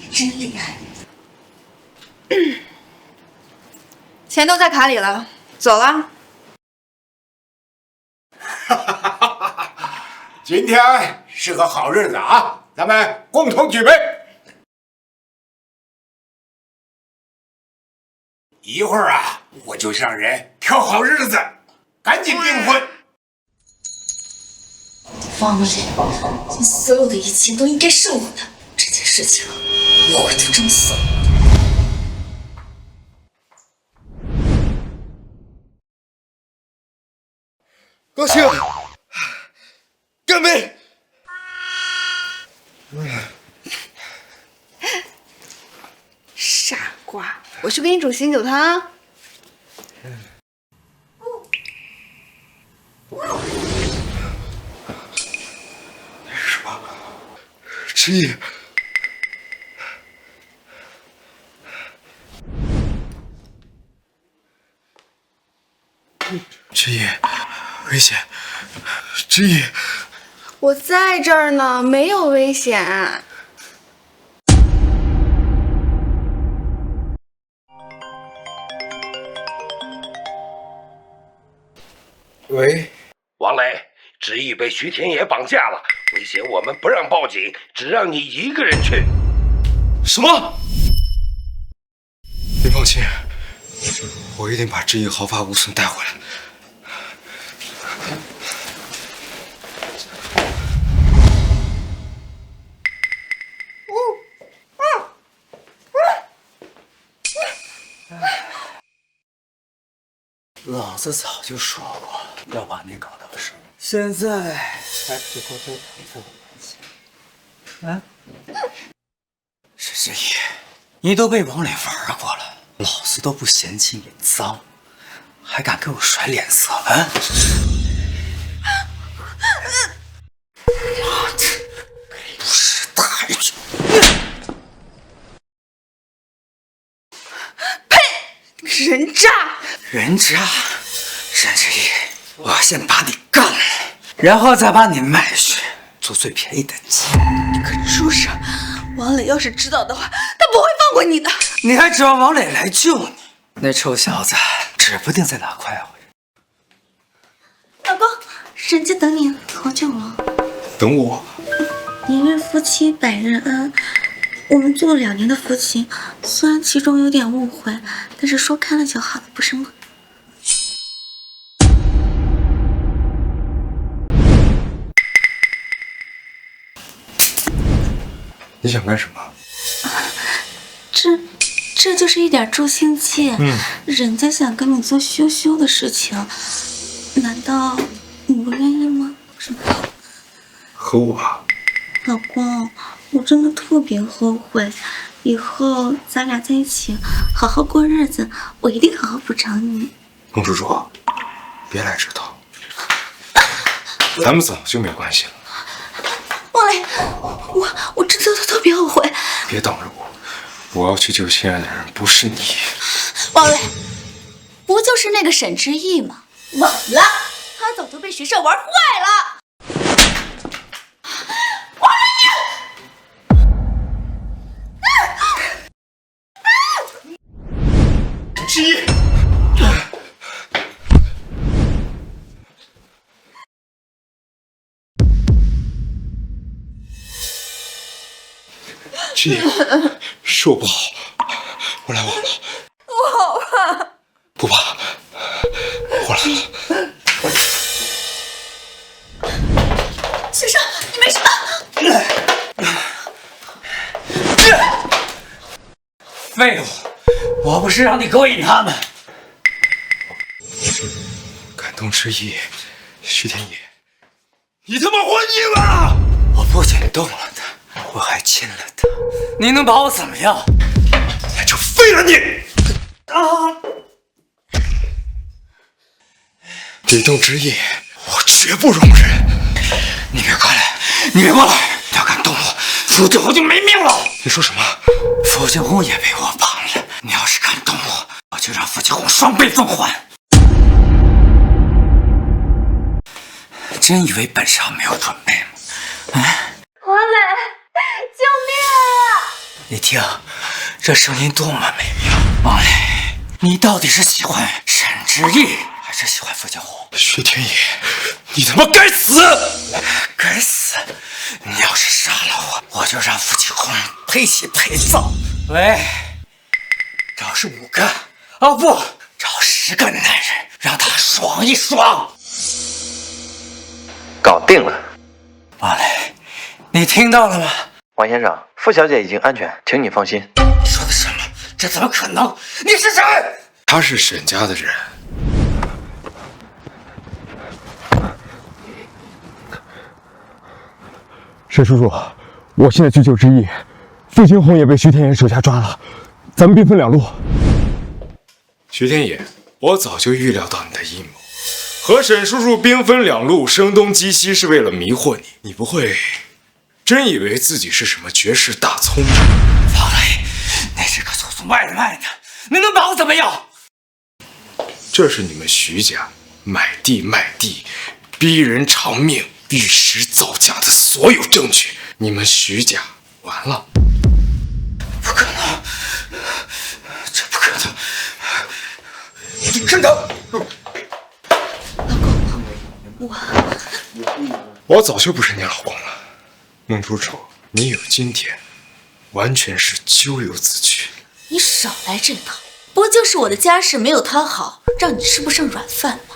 真厉害。钱都在卡里了，走了。今天是个好日子啊，咱们共同举杯。一会儿啊，我就让人挑好日子，赶紧订婚。王磊，你所有的一切都应该是我的，这件事情我会去争死。高兴，干杯！傻瓜，我去给你煮醒酒汤。是吧？知意，知意，危险！知意，我在这儿呢，没有危险。喂，王磊，知意被徐天野绑架了，威胁我们不让报警，只让你一个人去。什么？你放心，我一定把知意毫发无损带回来。老子早就说过要把你搞到手，现在还皮破肚在我面前。啊，沈知意，你都被王磊玩过了，老子都不嫌弃你脏，还敢给我甩脸色啊？不识抬举！呸！人渣！人渣！沈知意，我先把你干了，然后再把你卖去做最便宜的鸡。你个畜生！王磊要是知道的话，他不会放过你的。你还指望王磊来救你？那臭小子指不定在哪快活着。老公，人家等你好久了。等我？一日夫妻百日恩。我们做了2年的夫妻，虽然其中有点误会，但是说开了就好了，不是吗？你想干什么？这就是一点助兴气。人家想跟你做羞羞的事情，难道你不愿意吗？什么？和我？老公，我真的特别后悔，以后咱俩在一起好好过日子，我一定好好补偿你。孟主主，别来这套，咱们早就没关系了。王磊，我真的特别后悔。别挡着我，我要去救心爱的人，不是你。王磊，不就是那个沈知意吗？晚了，他早就被徐少玩坏了。知意，知意，是我不好，我来晚了。我好怕。不怕，我来了。徐少，你没事吧？废物！我不是让你勾引他们。感动知意，徐天野，你他妈活腻歪了！我不仅动了他，我还亲了他。你能把我怎么样？那就废了你！啊！这动知意，我绝不容忍！你别过来！你别过来！你要敢动我，傅景红就没命了！你说什么？傅景红也被我绑了。你要是敢动我，我就让傅景红双倍奉还。真以为本上没有准备吗？王磊，救命啊！你听，这声音多么美妙！王磊，你到底是喜欢沈知意，还是喜欢傅景红？徐天野，你他妈该死！该死！你要是杀了我，我就让傅景红赔血陪葬。喂，找是5个，哦不，找10个男人，让他爽一爽。搞定了。王磊，你听到了吗？王先生，傅小姐已经安全，请你放心。你说的什么？这怎么可能？你是谁？他是沈家的人。沈叔叔，我现在去救知意，傅景红也被徐天野手下抓了，咱们兵分2路。徐天野，我早就预料到你的阴谋，和沈叔叔兵分2路，声东击西是为了迷惑你。你不会真以为自己是什么绝世大聪明？王磊，你这个祖宗卖的，你能把我怎么样？这是你们徐家买地卖地、逼人偿命、玉石造假的所有证据，你们徐家完了。不可能，这不可能！沈腾，我早就不是你老公了。孟楚楚，你有今天，完全是咎由自取。你少来这套，不就是我的家世没有他好，让你吃不上软饭吗？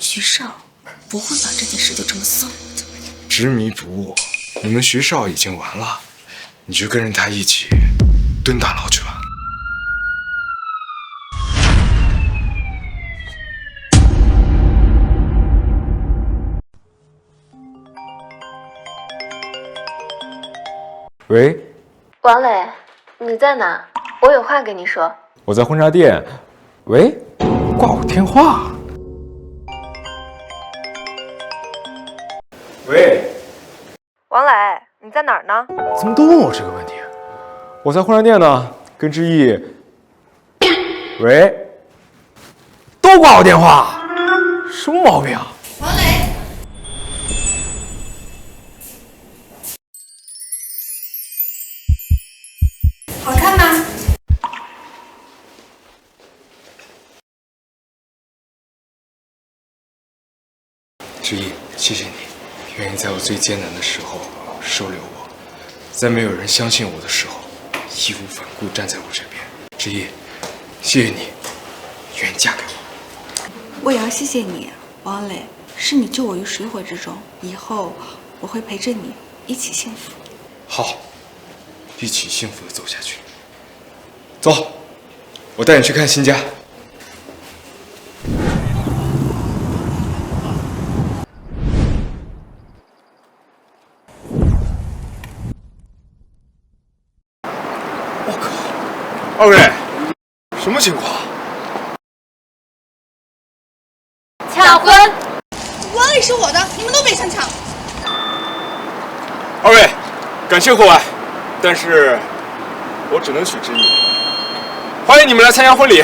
徐少不会把这件事就这么送了的。执迷不悟，你们徐少已经完了，你就跟着他一起蹲大牢去吧。喂，王磊，你在哪？我有话跟你说。我在婚纱店。喂，挂我电话。喂，王磊，你在哪儿呢？怎么都问我这个问题？我在婚纱店呢，跟志毅。喂，都挂我电话，什么毛病啊？王磊，好看吗？志毅，谢谢你，愿意在我最艰难的时候收留我，在没有人相信我的时候，义无反顾站在我这边。志毅，谢谢你，愿意嫁给我。我也要谢谢你，王磊，是你救我于水火之中，以后我会陪着你一起幸福。好，一起幸福的走下去。走，我带你去看新家。二位，什么情况？抢婚！王磊是我的，你们都别想抢。二位，感谢厚爱，但是我只能娶之意。欢迎你们来参加婚礼。